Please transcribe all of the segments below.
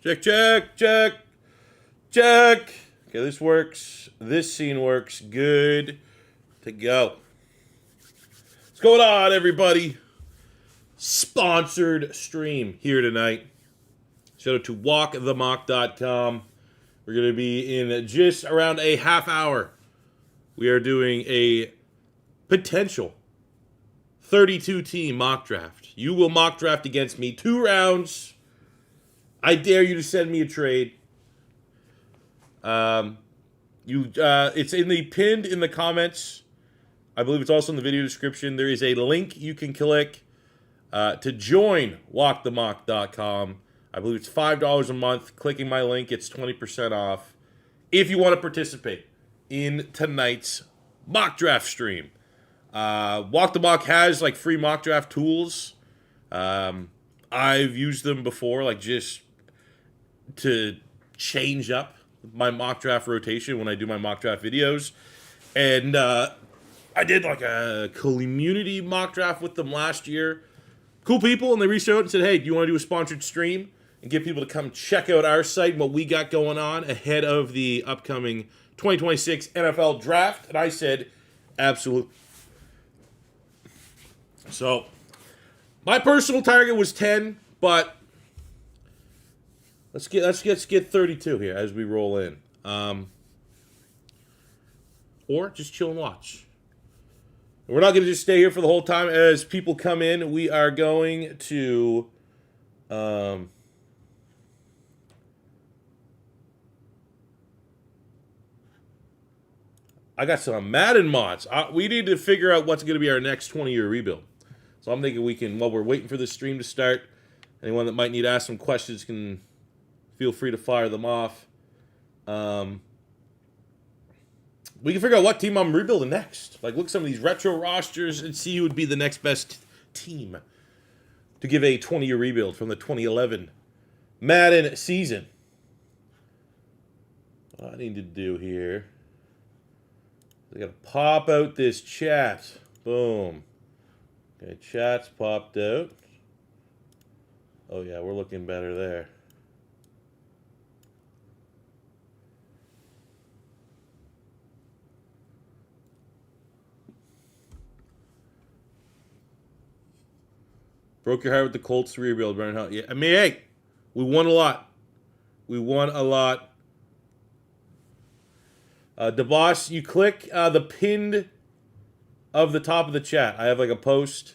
Check, check, check, check. Okay, this works. This scene works. Good to go. What's going on, everybody? Sponsored stream here tonight. Shout out to walkthemock.com. We're going to be in just around a half hour. We are doing a potential 32-team mock draft. You will mock draft against me 2 rounds. I dare you to send me a trade. It's pinned in the comments. I believe it's also in the video description. There is a link you can click to join walkthemock.com. I believe it's $5 a month. Clicking my link, it's 20% off. If you want to participate in tonight's mock draft stream. Walk the Mock has like free mock draft tools. I've used them before, like just to change up my mock draft rotation when I do my mock draft videos. And I did like a community mock draft with them last year. Cool people, and they reached out and said, hey, do you want to do a sponsored stream and get people to come check out our site and what we got going on ahead of the upcoming 2026 NFL draft? And I said, absolutely. So, my personal target was 10, but let's get 32 here as we roll in. Or just chill and watch. We're not going to just stay here for the whole time. As people come in, we are going to I got some Madden mods. We need to figure out what's going to be our next 20-year rebuild. So I'm thinking we can, while we're waiting for this stream to start, anyone that might need to ask some questions can feel free to fire them off. We can figure out what team I'm rebuilding next. Like, look at some of these retro rosters and see who would be the next best team to give a 20-year rebuild from the 2011 Madden season. What I need to do here, I gotta pop out this chat. Boom. Okay, chat's popped out. Oh yeah, we're looking better there. Broke your heart with the Colts rebuild, Brian. How? Yeah, I mean, hey, we won a lot. We won a lot. DeBoss, you click the pinned of the top of the chat. I have like a post.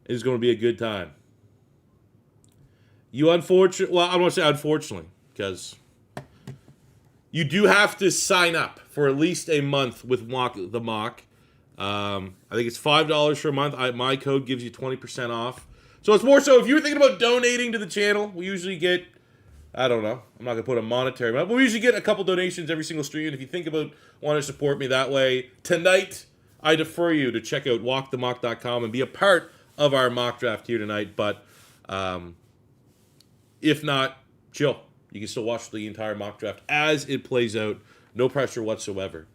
It's going to be a good time. You unfortunately, well, I don't want to say unfortunately, because you do have to sign up for at least a month with the Mock. I think it's $5 for a month. My code gives you 20% off. So it's more so if you're thinking about donating to the channel, we usually get, I don't know, I'm not going to put a monetary amount, but we usually get a couple donations every single stream. And if you think about wanting to support me that way, tonight, I defer you to check out walkthemock.com and be a part of our mock draft here tonight. But if not, chill. You can still watch the entire mock draft as it plays out. No pressure whatsoever.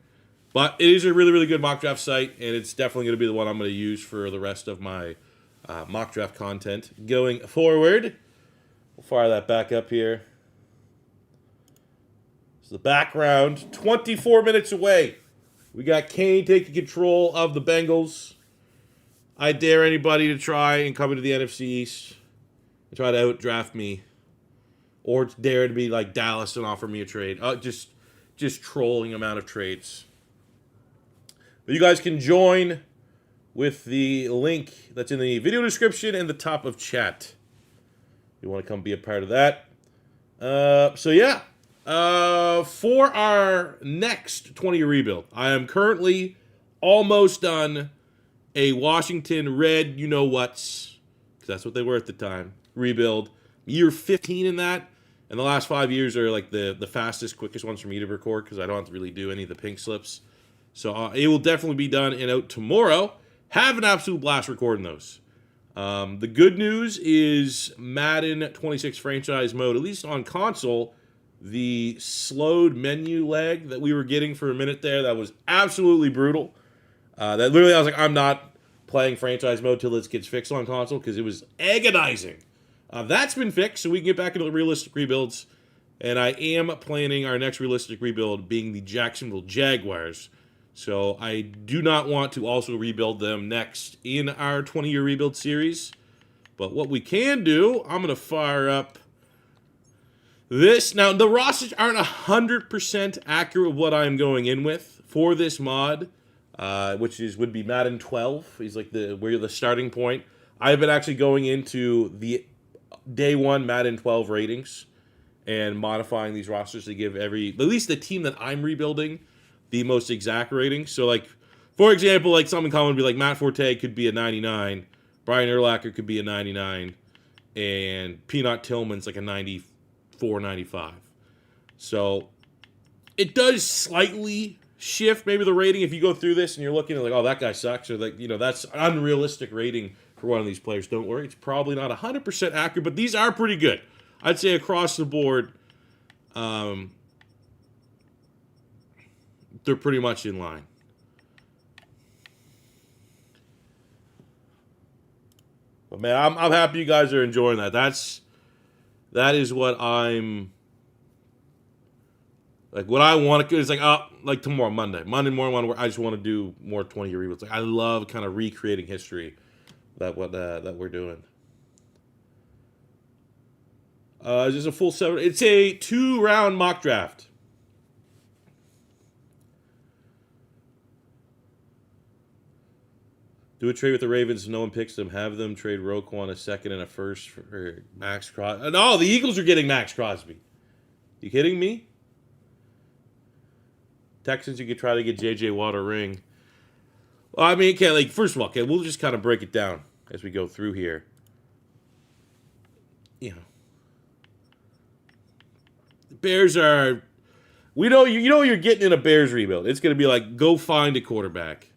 But it is a really, really good mock draft site, and it's definitely going to be the one I'm going to use for the rest of my mock draft content going forward. We'll fire that back up here. So the background, 24 minutes away. We got Kane taking control of the Bengals. I dare anybody to try and come into the NFC East and try to outdraft me. Or dare to be like Dallas and offer me a trade. Just trolling amount of trades. But you guys can join with the link that's in the video description and the top of chat. You want to come be a part of that. So yeah, for our next 20-year rebuild, I am currently almost done a Washington red you-know-whats, because that's what they were at the time, rebuild. Year 15 in that, and the last 5 years are like the fastest, quickest ones for me to record, because I don't have to really do any of the pink slips. So it will definitely be done and out tomorrow. Have an absolute blast recording those. The good news is Madden 26 franchise mode, at least on console, the slowed menu lag that we were getting for a minute there, that was absolutely brutal. That literally, I was like, I'm not playing franchise mode till this gets fixed on console, because it was agonizing That's been fixed, so we can get back into the realistic rebuilds. And I am planning our next realistic rebuild being the Jacksonville Jaguars. So I do not want to also rebuild them next in our 20-year rebuild series. But what we can do, I'm going to fire up this. Now, the rosters aren't 100% accurate with what I'm going in with for this mod, which would be Madden 12. He's like where the starting point. I've been actually going into the day one Madden 12 ratings and modifying these rosters to give at least the team that I'm rebuilding, the most exact rating. So, like, for example, like something common would be like Matt Forte could be a 99, Brian Urlacher could be a 99, and Peanut Tillman's like a 94, 95. So it does slightly shift maybe the rating if you go through this and you're looking at like, oh, that guy sucks, or like, that's an unrealistic rating for one of these players. Don't worry, it's probably not 100% accurate, but these are pretty good. I'd say across the board, they're pretty much in line. But man, I'm happy you guys are enjoying that. That is what I'm like. What I want to do is like tomorrow, Monday morning. I just want to do more 20-year rebuilds. Like I love kind of recreating history that we're doing. Is this a full 7? It's a 2-round mock draft. Do a trade with the Ravens if no one picks them. Have them trade Roquan a second and a first for Max Crosby. No, the Eagles are getting Max Crosby. You kidding me? Texans, you could try to get J.J. Watt or ring. Well, I mean, okay, first of all, we'll just kind of break it down as we go through here. The Bears are... you know you're getting in a Bears rebuild. It's going to be like, go find a quarterback.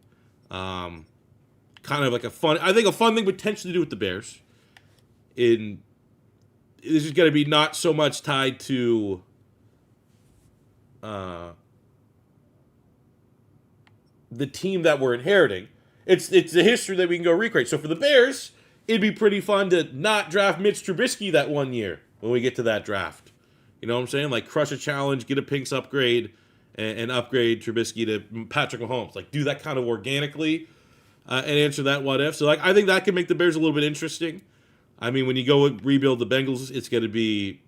Kind of like a fun thing potentially to do with the Bears. This is going to be not so much tied to the team that we're inheriting. It's the history that we can go recreate. So for the Bears, it'd be pretty fun to not draft Mitch Trubisky that one year when we get to that draft. You know what I'm saying? Like crush a challenge, get a Pinks upgrade, and upgrade Trubisky to Patrick Mahomes. Like do that kind of organically. And answer that what if. So I think that can make the Bears a little bit interesting. I mean, when you go and rebuild the Bengals, it's going to be,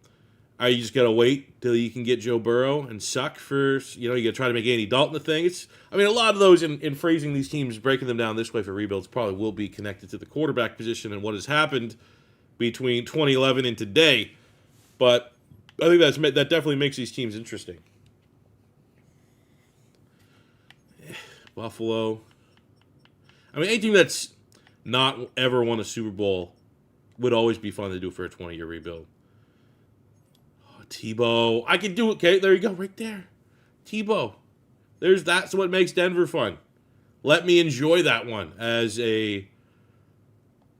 are you just going to wait till you can get Joe Burrow and suck for, you got to try to make Andy Dalton a thing. A lot of those in phrasing these teams, breaking them down this way for rebuilds probably will be connected to the quarterback position and what has happened between 2011 and today. But I think that definitely makes these teams interesting. Buffalo. Any team that's not ever won a Super Bowl would always be fun to do for a 20-year rebuild. Oh, Tebow. I can do it. Okay, there you go, right there. Tebow. That's what makes Denver fun. Let me enjoy that one as a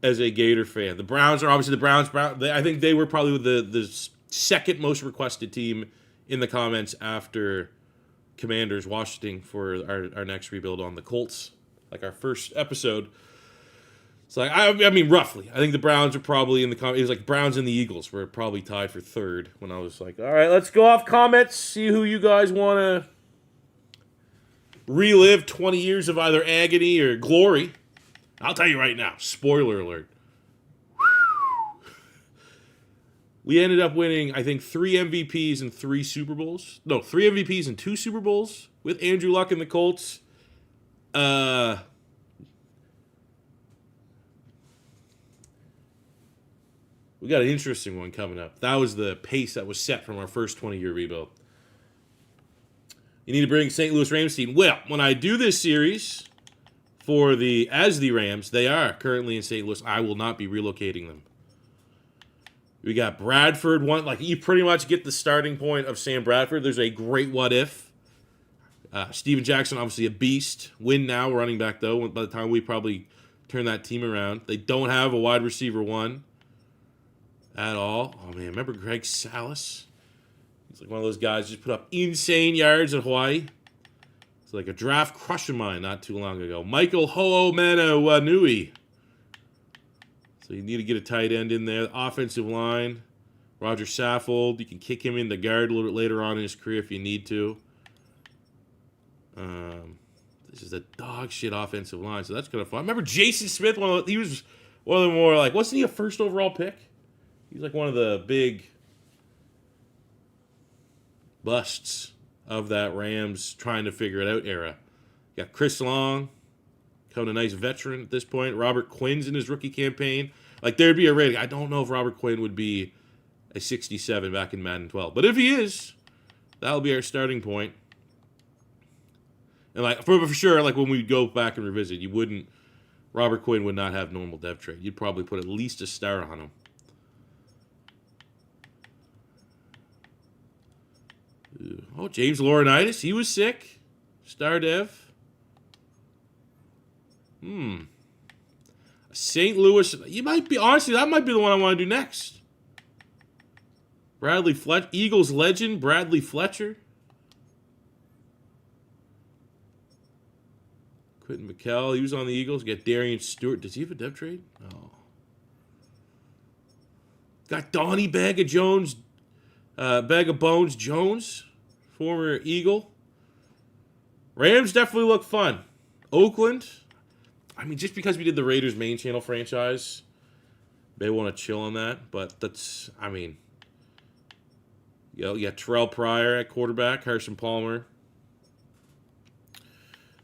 Gator fan. The Browns are obviously the Browns. I think they were probably the second most requested team in the comments after Commanders, Washington, for our next rebuild on the Colts. Like our first episode. It's like, roughly. I think the Browns are probably in the comments. It was like Browns and the Eagles were probably tied for third when I was like, all right, let's go off comments, see who you guys want to relive 20 years of either agony or glory. I'll tell you right now, spoiler alert. We ended up winning, I think, 3 MVPs and 3 Super Bowls. No, 3 MVPs and 2 Super Bowls with Andrew Luck and the Colts. We got an interesting one coming up. That was the pace that was set from our first 20-year rebuild. You need to bring St. Louis Rams team. Well, when I do this series for the Rams, they are currently in St. Louis. I will not be relocating them. We got Bradford. You pretty much get the starting point of Sam Bradford. There's a great what if. Steven Jackson, obviously a beast. Win now, running back, though, by the time we probably turn that team around. They don't have a wide receiver 1 at all. Oh, man, remember Greg Salas? He's like one of those guys who just put up insane yards in Hawaii. It's like a draft crush of mine not too long ago. Michael Ho'omana Wanui. So you need to get a tight end in there. The offensive line, Roger Saffold. You can kick him in the guard a little bit later on in his career if you need to. This is a dog shit offensive line, so that's kind of fun. I remember Jason Smith. He was one of the more like, wasn't he a first overall pick? He's like one of the big busts of that Rams trying to figure it out era. You got Chris Long, kind of a nice veteran at this point. Robert Quinn's in his rookie campaign. Like, there'd be a rating. I don't know if Robert Quinn would be a 67 back in Madden 12. But if he is, that'll be our starting point. And, like, for sure, like, when we go back and revisit, Robert Quinn would not have normal dev trade. You'd probably put at least a star on him. Oh, James Laurinaitis. He was sick. Star dev. St. Louis. Honestly, that might be the one I want to do next. Bradley Fletcher. Eagles legend, Bradley Fletcher. Quentin McKell. He was on the Eagles. Got Darian Stewart. Does he have a dev trade? No. Got Donnie Bag of Bones Jones. Former Eagle. Rams definitely look fun. Oakland. I mean, just because we did the Raiders main channel franchise, they want to chill on that. But that's, I mean, you got Terrell Pryor at quarterback, Carson Palmer.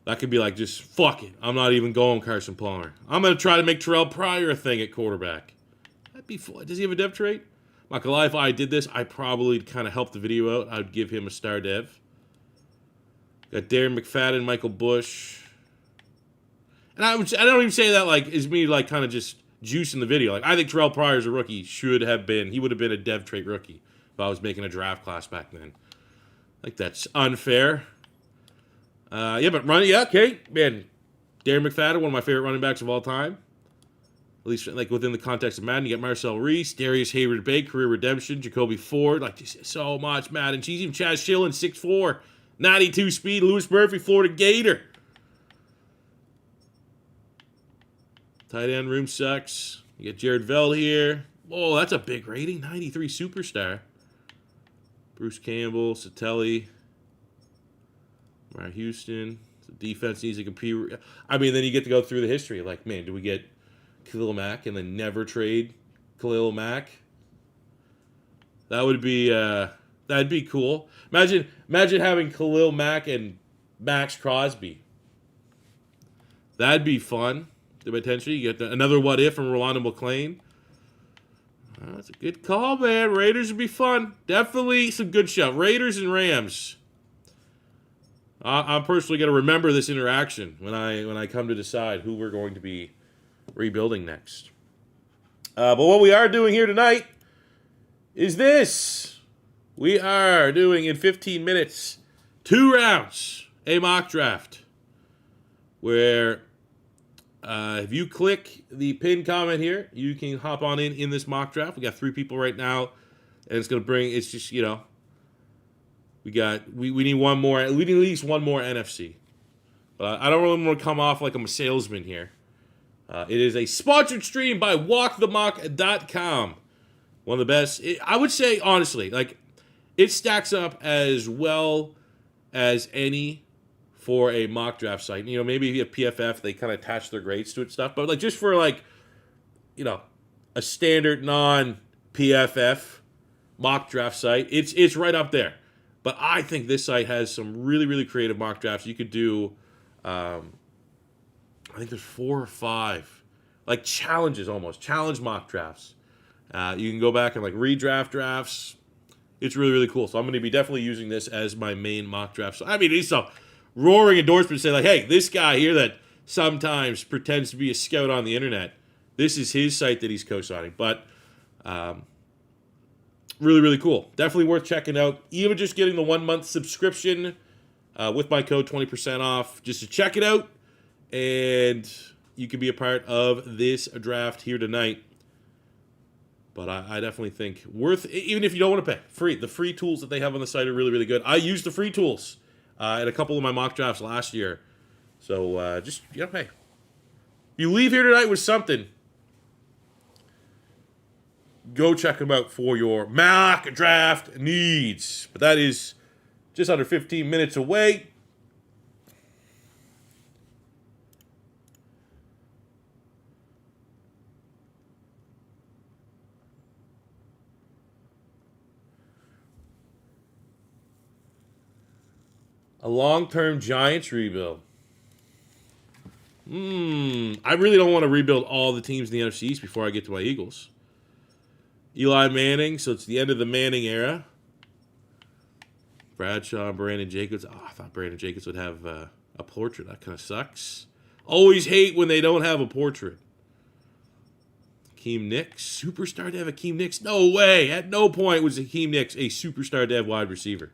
That could be like, just fuck it. I'm not even going Carson Palmer. I'm going to try to make Terrell Pryor a thing at quarterback. That'd be fun. Does he have a dev trait? Not gonna lie, if I did this, I probably kind of help the video out. I'd give him a star dev. Got Darren McFadden, Michael Bush. And I don't even say that like is me like kind of just juicing the video. Like, I think Terrell Pryor's a rookie he would have been a dev trait rookie if I was making a draft class back then. Like, that's unfair. Okay, man. Darren McFadden, one of my favorite running backs of all time. At least, like, within the context of Madden. You got Marcel Reese, Darius Hayward-Bay, career redemption, Jacoby Ford. Like, just so much Madden. She's even Chaz Schillen, 6'4", 92 speed, Louis Murphy, Florida Gator. Tight end room sucks. You got Jared Veld here. Whoa, that's a big rating. 93 superstar. Bruce Campbell, Satelli, Mar Houston. The defense needs to compete. I mean, then you get to go through the history. Like, man, do we get Khalil Mack and then never trade Khalil Mack? That'd be cool. Imagine having Khalil Mack and Max Crosby. That'd be fun. Potentially, you get another what if from Rolando McClain. That's a good call, man. Raiders would be fun. Definitely some good stuff. Raiders and Rams. I'm personally going to remember this interaction when I come to decide who we're going to be rebuilding next. But what we are doing here tonight is this. We are doing in 15 minutes 2 rounds, a mock draft, where if you click the pinned comment here, you can hop on in this mock draft. We got 3 people right now, and it's going to bring, it's just, we need one more, we need at least one more NFC. But I don't really want to come off like I'm a salesman here. It is a sponsored stream by walkthemock.com. One of the best. I would say, honestly, like, it stacks up as well as any for a mock draft site. Maybe if you have PFF, they kind of attach their grades to it stuff. But, like, just for, like, a standard non-PFF mock draft site, it's right up there. But I think this site has some really, really creative mock drafts. You could do, I think there's 4 or 5, like, challenges almost. Challenge mock drafts. You can go back and, like, redraft drafts. It's really, really cool. So I'm going to be definitely using this as my main mock draft. So, I mean, it's a roaring endorsement to say, like, hey, this guy here that sometimes pretends to be a scout on the internet, this is his site that he's co-signing. But really, really cool. Definitely worth checking out. Even just getting the 1-month subscription with my code 20% off just to check it out. And you can be a part of this draft here tonight. But I definitely think worth, even if you don't want to pay, free. The free tools that they have on the site are really, really good. I used the free tools in a couple of my mock drafts last year. So just, hey. If you leave here tonight with something, go check them out for your mock draft needs. But that is just under 15 minutes away. A long-term Giants rebuild. I really don't want to rebuild all the teams in the NFC East before I get to my Eagles. Eli Manning, so it's the end of the Manning era. Bradshaw, Brandon Jacobs. Oh, I thought Brandon Jacobs would have a portrait. That kind of sucks. Always hate when they don't have a portrait. Akeem Nicks. Superstar to have Akeem Nicks? No way. At no point was Akeem Nicks a superstar to have wide receiver.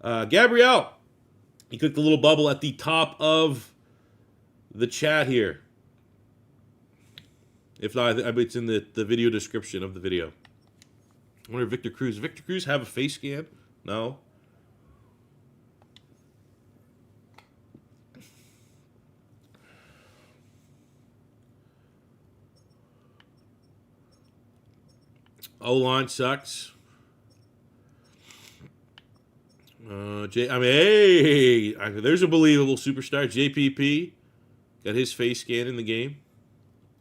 Gabrielle. You click the little bubble at the top of the chat here. If not, it's in the video description of the video. I wonder if Victor Cruz have a face scan? No. O-line sucks. Hey, there's a believable superstar. JPP got his face scan in the game.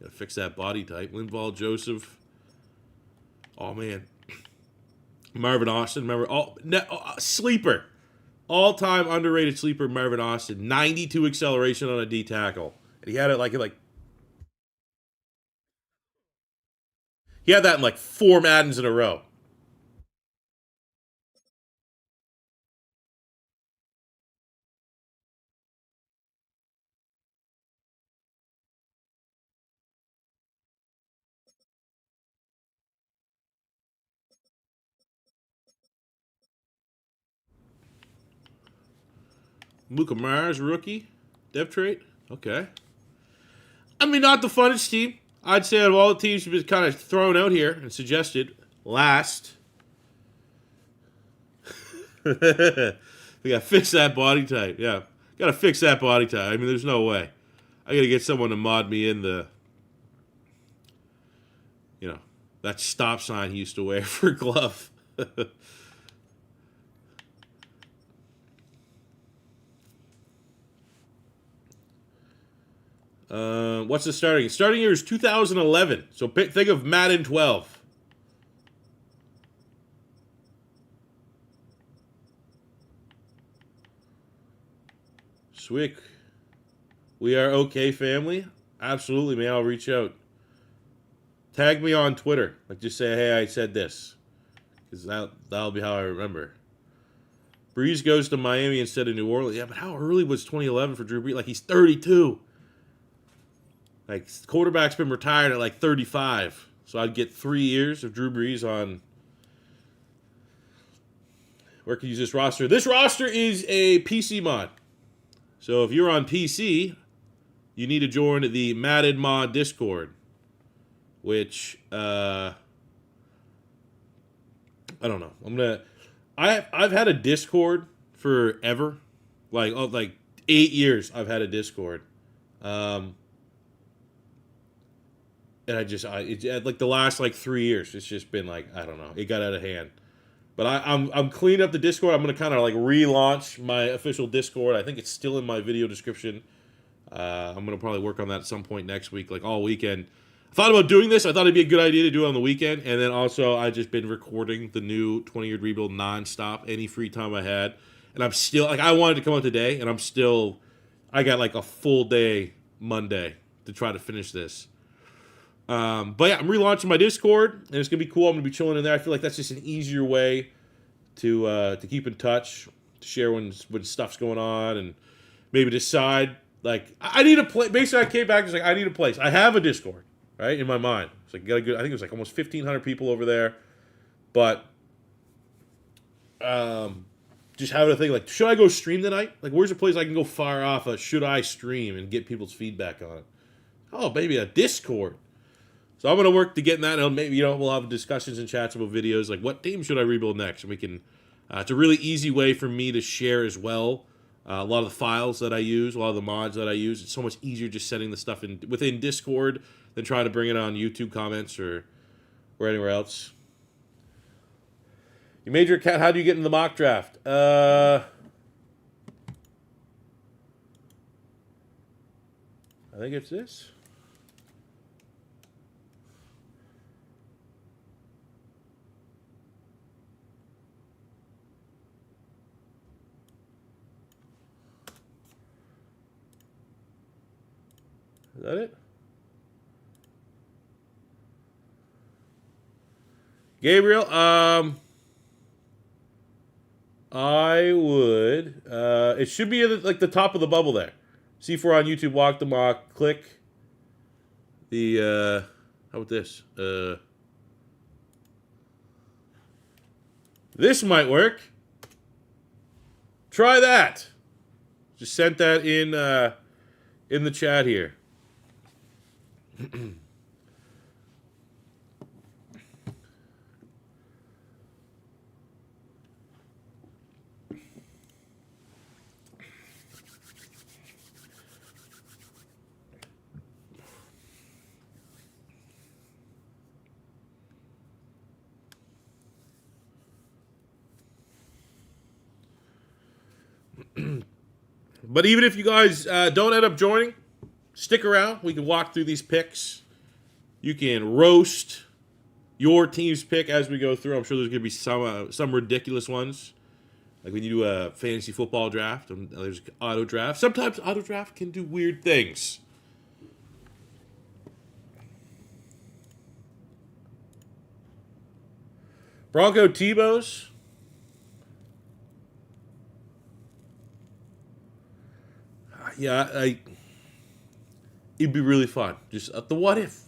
Gotta fix that body type. Linval Joseph. Oh man, Marvin Austin. Remember, sleeper, all-time underrated sleeper. Marvin Austin, 92 acceleration on a D tackle, and he had it like he had that in like 4 Maddens in a row. Luka Myers, rookie. Dev trait. Okay. I mean, not the funnest team. I'd say out of all the teams who've been kind of thrown out here and suggested, last. We gotta fix that body type. Yeah. Gotta fix that body type. I mean, there's no way. I gotta get someone to mod me in that stop sign he used to wear for glove. What's the starting? Starting year is 2011. So think of Madden 12. Swick. We are okay, family. Absolutely, man. I'll reach out. Tag me on Twitter. Like, just say, hey, I said this. Because that'll be how I remember. Breeze goes to Miami instead of New Orleans. Yeah, but how early was 2011 for Drew Brees? Like, he's 32. Like, quarterback's been retired at like 35. So I'd get 3 years of Drew Brees on. Where can you use this roster? This roster is a PC mod. So if you're on PC, you need to join the Madden mod Discord. Which, I don't know. I've had a Discord forever. Like 8 years I've had a Discord. And like the last like 3 years, it's just been like, I don't know, it got out of hand. But I'm cleaning up the Discord. I'm gonna kind of like relaunch my official Discord. I think it's still in my video description. I'm gonna probably work on that at some point next week, like all weekend. I thought about doing this. I thought it'd be a good idea to do it on the weekend, and then also I just been recording the new 20-year rebuild nonstop, any free time I had, and I'm still like I wanted to come out today, and I got like a full day Monday to try to finish this. But yeah, I'm relaunching my Discord, and it's gonna be cool. I'm gonna be chilling in there. I feel like that's just an easier way to keep in touch, to share when stuff's going on, and maybe decide like I need a place. Basically, I came back and was like, I need a place. I have a Discord, right, in my mind. It's like got a good. I think it was like almost 1,500 people over there, but just having a thing like, should I go stream tonight? Like, where's a place I can go fire off a should I stream and get people's feedback on it? Oh, maybe a Discord. So I'm gonna work to get in that, and maybe we'll have discussions and chats about videos like what team should I rebuild next, and we can. It's a really easy way for me to share as well. A lot of the files that I use, a lot of the mods that I use. It's so much easier just setting the stuff within Discord than trying to bring it on YouTube comments or or anywhere else. You made your account. How do you get in the mock draft? I think it's this. Is that it? Gabriel, I would. It should be at like the top of the bubble there. C4 on YouTube, walk the mock, click the. How about this? This might work. Try that. Just sent that in the chat here. But even if you guys don't end up joining, stick around. We can walk through these picks. You can roast your team's pick as we go through. I'm sure there's going to be some ridiculous ones, like when you do a fantasy football draft. And there's auto draft. Sometimes auto draft can do weird things. Bronco Tebow's. Yeah, it'd be really fun. Just the what if.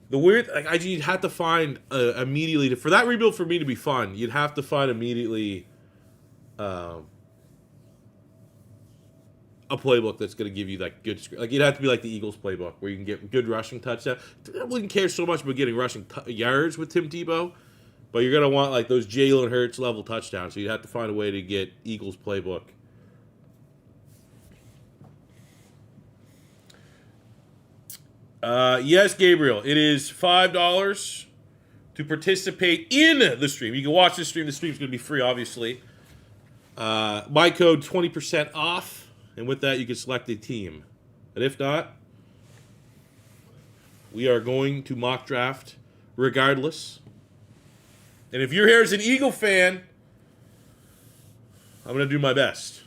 The weird, like, you'd have to find immediately for that rebuild for me to be fun. You'd have to find immediately a playbook that's going to give you like good. Like you'd have to be like the Eagles playbook where you can get good rushing touchdown. I wouldn't care so much about getting rushing yards with Tim Tebow, but you're going to want like those Jalen Hurts level touchdowns. So you'd have to find a way to get Eagles playbook. Yes, Gabriel. It is $5 to participate in the stream. You can watch the stream. The stream's going to be free, obviously. My code 20% off, and with that, you can select a team. And if not, we are going to mock draft regardless. And if you're here as an Eagle fan, I'm going to do my best.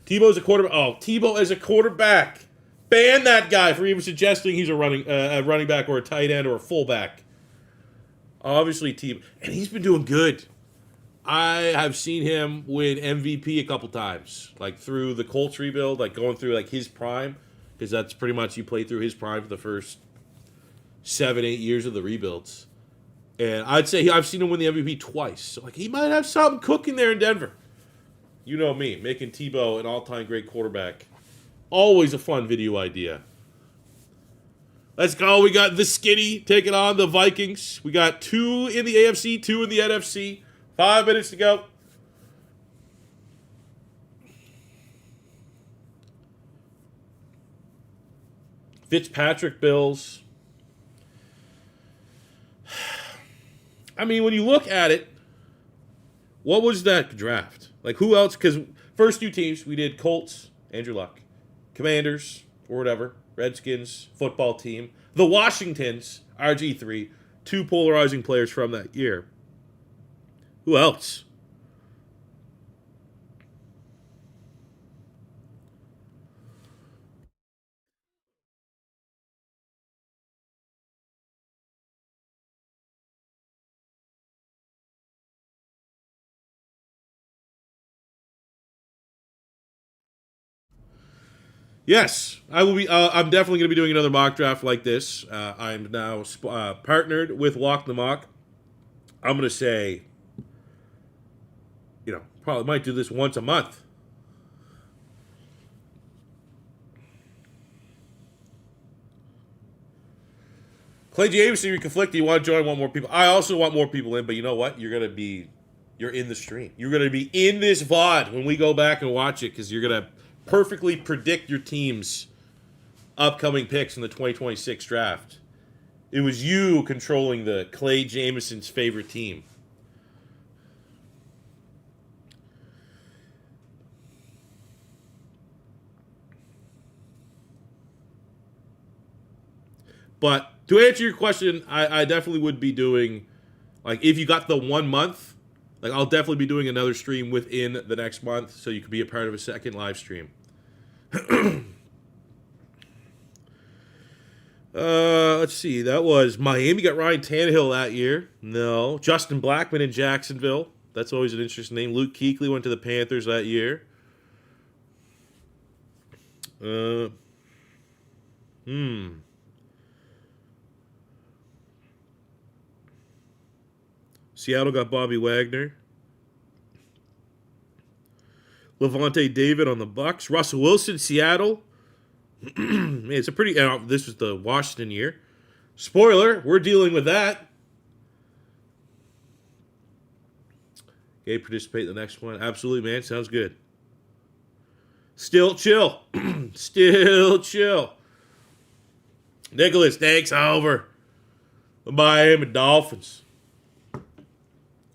Tebow's a quarterback. Oh, Tebow as a quarterback. Ban that guy for even suggesting he's a running back or a tight end or a fullback. Obviously, Tebow. And he's been doing good. I have seen him win MVP a couple times. Like through the Colts rebuild, like going through like his prime. Because that's pretty much he played through his prime for the first 7-8 years of the rebuilds. And I'd say I've seen him win the MVP twice. So like he might have something cooking there in Denver. You know me, making Tebow an all-time great quarterback. Always a fun video idea. Let's go. We got the Skinny taking on the Vikings. We got 2 in the AFC, 2 in the NFC. 5 minutes to go. Fitzpatrick Bills. I mean, when you look at it, what was that draft? Like, who else? Because first 2 teams, we did Colts, Andrew Luck. Commanders, or whatever, Redskins, football team. The Washingtons, RG3, 2 polarizing players from that year. Who else? Yes, I will be. I'm definitely going to be doing another mock draft like this. I'm now partnered with Walk the Mock. I'm going to say, probably might do this once a month. Clay Jameson, you're conflicted. You want to join? Want more people? I also want more people in, but you know what? You're in the stream. You're going to be in this VOD when we go back and watch it because you're going to perfectly predict your team's upcoming picks in the 2026 draft. It was you controlling the Clay Jameson's favorite team. But to answer your question, I definitely would be doing, like, if you got the 1 month, like, I'll definitely be doing another stream within the next month so you could be a part of a second live stream. Let's see. That was Miami got Ryan Tannehill that year. No. Justin Blackmon in Jacksonville. That's always an interesting name. Luke Kuechly went to the Panthers that year. Seattle got Bobby Wagner. Levante David on the Bucks. Russell Wilson, Seattle. Man, it's a pretty. This was the Washington year. Spoiler, we're dealing with that. Okay, participate in the next one. Absolutely, man. Sounds good. Still chill. Still chill. Nicholas, thanks over. The Miami Dolphins.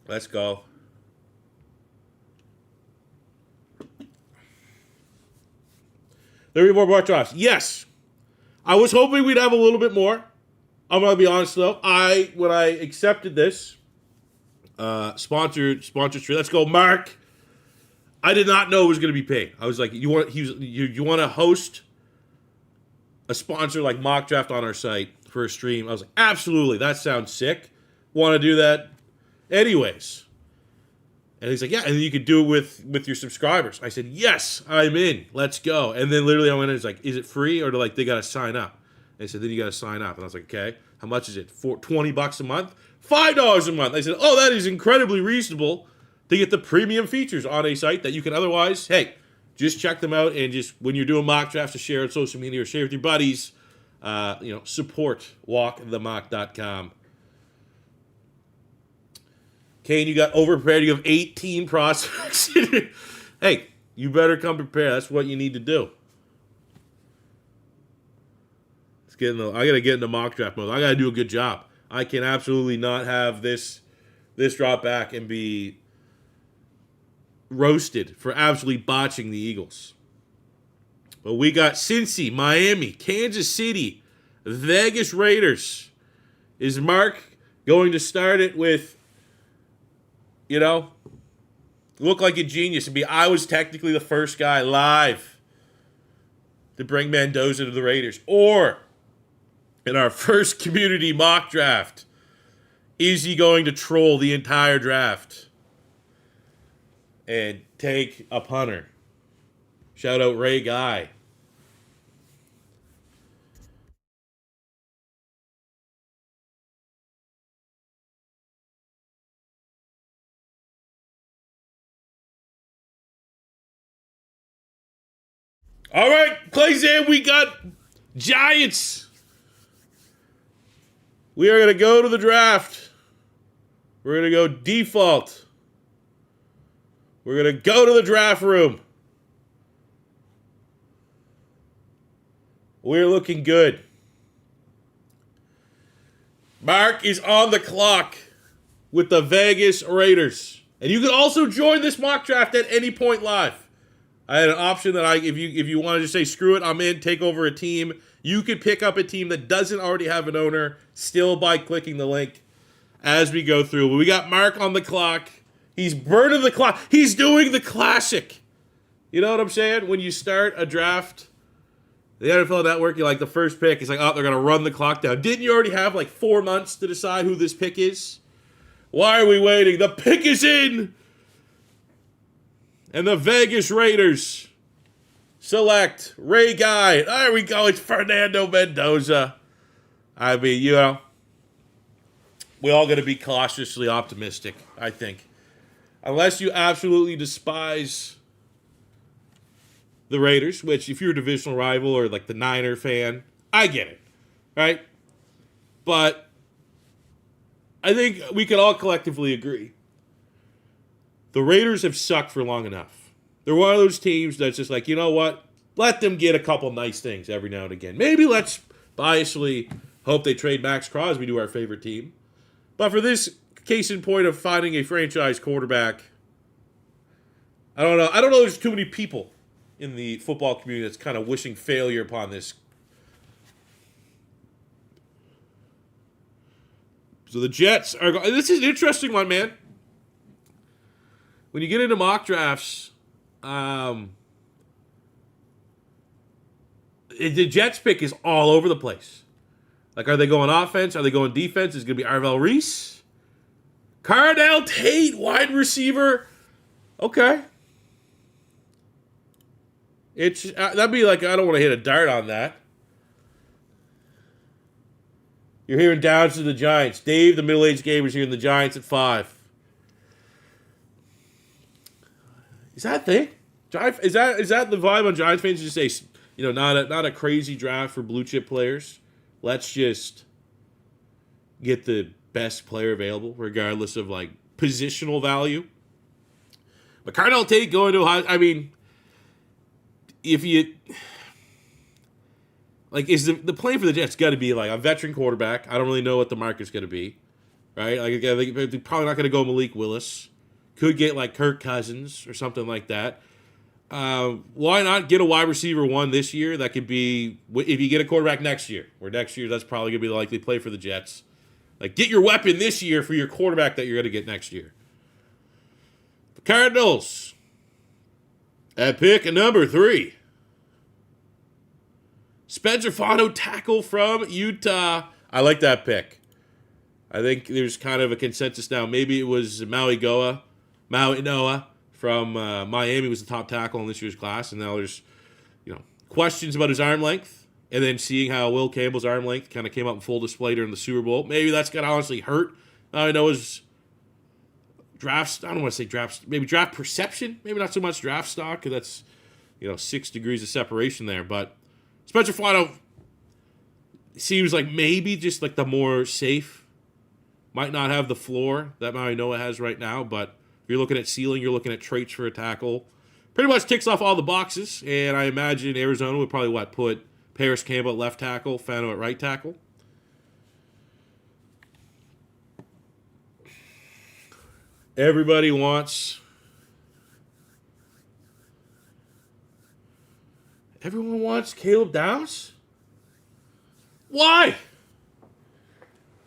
Let's go. There are more drafts. Yes. I was hoping we'd have a little bit more. I'm going to be honest, though. When I accepted this sponsored tree, let's go, Mark. I did not know it was going to be paid. I was like, you want to host a sponsor like Mock Draft on our site for a stream? I was like, absolutely. That sounds sick. Want to do that? Anyways. And he's like, yeah, and then you could do it with your subscribers. I said, yes, I'm in. Let's go. And then literally I went in, it's like, is it free or they got to sign up? And they said, then you got to sign up. And I was like, okay, how much is it? $20 a month? $5 a month. I said, oh, that is incredibly reasonable to get the premium features on a site that you can otherwise, hey, just check them out and just when you're doing mock drafts to share on social media or share with your buddies, support walkthemock.com. Kane, you got overprepared. You have 18 prospects. Hey, you better come prepared. That's what you need to do. I got to get into mock draft mode. I got to do a good job. I can absolutely not have this drop back and be roasted for absolutely botching the Eagles. But we got Cincy, Miami, Kansas City, Vegas Raiders. Is Mark going to start it with, look like a genius and I was technically the first guy live to bring Mendoza to the Raiders? Or in our first community mock draft, is he going to troll the entire draft and take a punter? Shout out Ray Guy. All right, Clayzan, we got Giants. We are going to go to the draft. We're going to go default. We're going to go to the draft room. We're looking good. Mark is on the clock with the Vegas Raiders. And you can also join this mock draft at any point live. I had an option that if you wanted to say, screw it, I'm in, take over a team. You could pick up a team that doesn't already have an owner still by clicking the link as we go through. We got Mark on the clock. He's burning the clock. He's doing the classic. You know what I'm saying? When you start a draft, the NFL Network, you like the first pick. It's like, oh, they're going to run the clock down. Didn't you already have 4 months to decide who this pick is? Why are we waiting? The pick is in. And the Vegas Raiders select Ray Guy. There we go. It's Fernando Mendoza. I mean, we all got to be cautiously optimistic, I think. Unless you absolutely despise the Raiders, which if you're a divisional rival or the Niner fan, I get it, right? But I think we can all collectively agree. The Raiders have sucked for long enough. They're one of those teams that's just like, you know what? Let them get a couple nice things every now and again. Maybe let's biasly Hope they trade Max Crosby to our favorite team. But for this case in point of finding a franchise quarterback, I don't know. I don't know. There's too many people in the football community that's kind of wishing failure upon this. So the Jets are. This is an interesting one, man. When you get into mock drafts, the Jets pick is all over the place. Like, are they going offense? Are they going defense? Is it going to be Arvell Reese? Cardell Tate, wide receiver. Okay. It's that'd be like, I don't want to hit a dart on that. You're hearing Downs to the Giants. Dave, the middle-aged gamer's hearing the Giants at 5. Is that a thing? Is that the vibe on Giants fans? Just say, not a crazy draft for blue chip players. Let's just get the best player available, regardless of like positional value. But Cardell Tate going to Ohio. I mean, if you like, is the plan for the Jets got to be like a veteran quarterback? I don't really know what the market's going to be, right? Like, they're probably not going to go Malik Willis. Could get like Kirk Cousins or something like that. Why not get a wide receiver 1 this year? That could be, if you get a quarterback next year, where next year that's probably going to be the likely play for the Jets. Like, get your weapon this year for your quarterback that you're going to get next year. The Cardinals at pick number 3. Spencer Fano, tackle from Utah. I like that pick. I think there's kind of a consensus now. Maybe it was Maui Noah from Miami was the top tackle in this year's class, and now there's questions about his arm length, and then seeing how Will Campbell's arm length kind of came up in full display during the Super Bowl. Maybe that's going to honestly hurt Noah's drafts. I don't want to say drafts, maybe draft perception, maybe not so much draft stock, because that's 6 degrees of separation there. But Spencer Flotto seems like maybe just like the more safe. Might not have the floor that Maui Noah has right now, but if you're looking at ceiling, you're looking at traits for a tackle. Pretty much ticks off all the boxes, and I imagine Arizona would probably put Paris Campbell at left tackle, Fano at right tackle. Everybody wants. Everyone wants Caleb Downs? Why?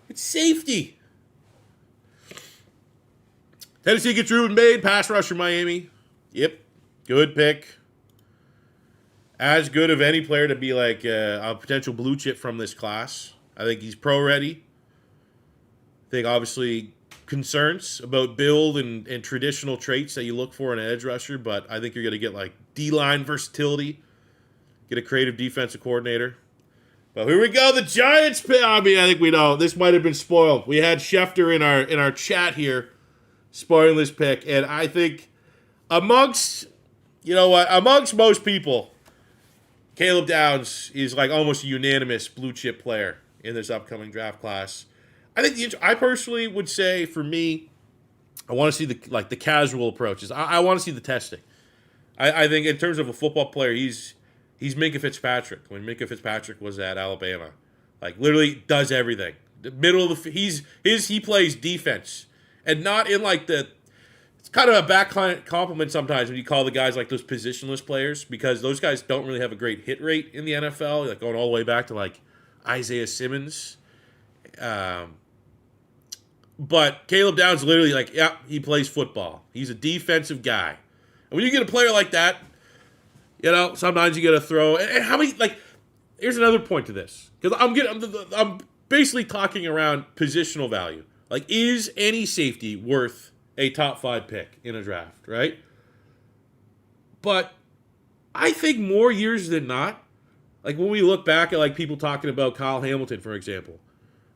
It's safety. Tennessee gets Ruben Made, pass rusher Miami. Yep, good pick. As good of any player to be like a potential blue chip from this class. I think he's pro ready. I think obviously concerns about build and traditional traits that you look for in an edge rusher, but I think you're going to get like D-line versatility, get a creative defensive coordinator. But here we go, the Giants pick. I mean, I think we know this might have been spoiled. We had Schefter in our chat here spoiling this pick, and I think amongst most people, Caleb Downs is like almost a unanimous blue chip player in this upcoming draft class. I personally would say, for me, I want to see the casual approaches. I want to see the testing. I think in terms of a football player, he's Minkah Fitzpatrick. When Minkah Fitzpatrick was at Alabama, like literally does everything. The middle of he plays defense. And not in like it's kind of a back compliment sometimes when you call the guys like those positionless players, because those guys don't really have a great hit rate in the NFL, like going all the way back to like Isaiah Simmons. But Caleb Downs literally like, yeah, he plays football. He's a defensive guy. And when you get a player like that, sometimes you got to throw. And how many, like, here's another point to this, because I'm basically talking around positional value. Like, is any safety worth a top 5 pick in a draft, right? But I think more years than not, like when we look back at like people talking about Kyle Hamilton, for example,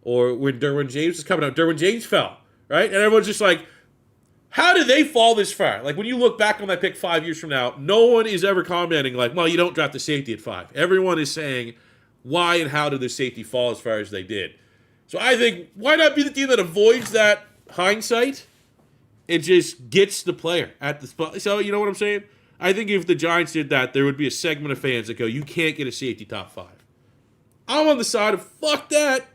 or when Derwin James was coming out, Derwin James fell, right? And everyone's just like, how did they fall this far? Like when you look back on that pick 5 years from now, no one is ever commenting like, well, you don't draft the safety at 5. Everyone is saying, why and how did the safety fall as far as they did? So I think, why not be the team that avoids that hindsight and just gets the player at the spot? So, you know what I'm saying? I think if the Giants did that, there would be a segment of fans that go, you can't get a safety top 5. I'm on the side of fuck that.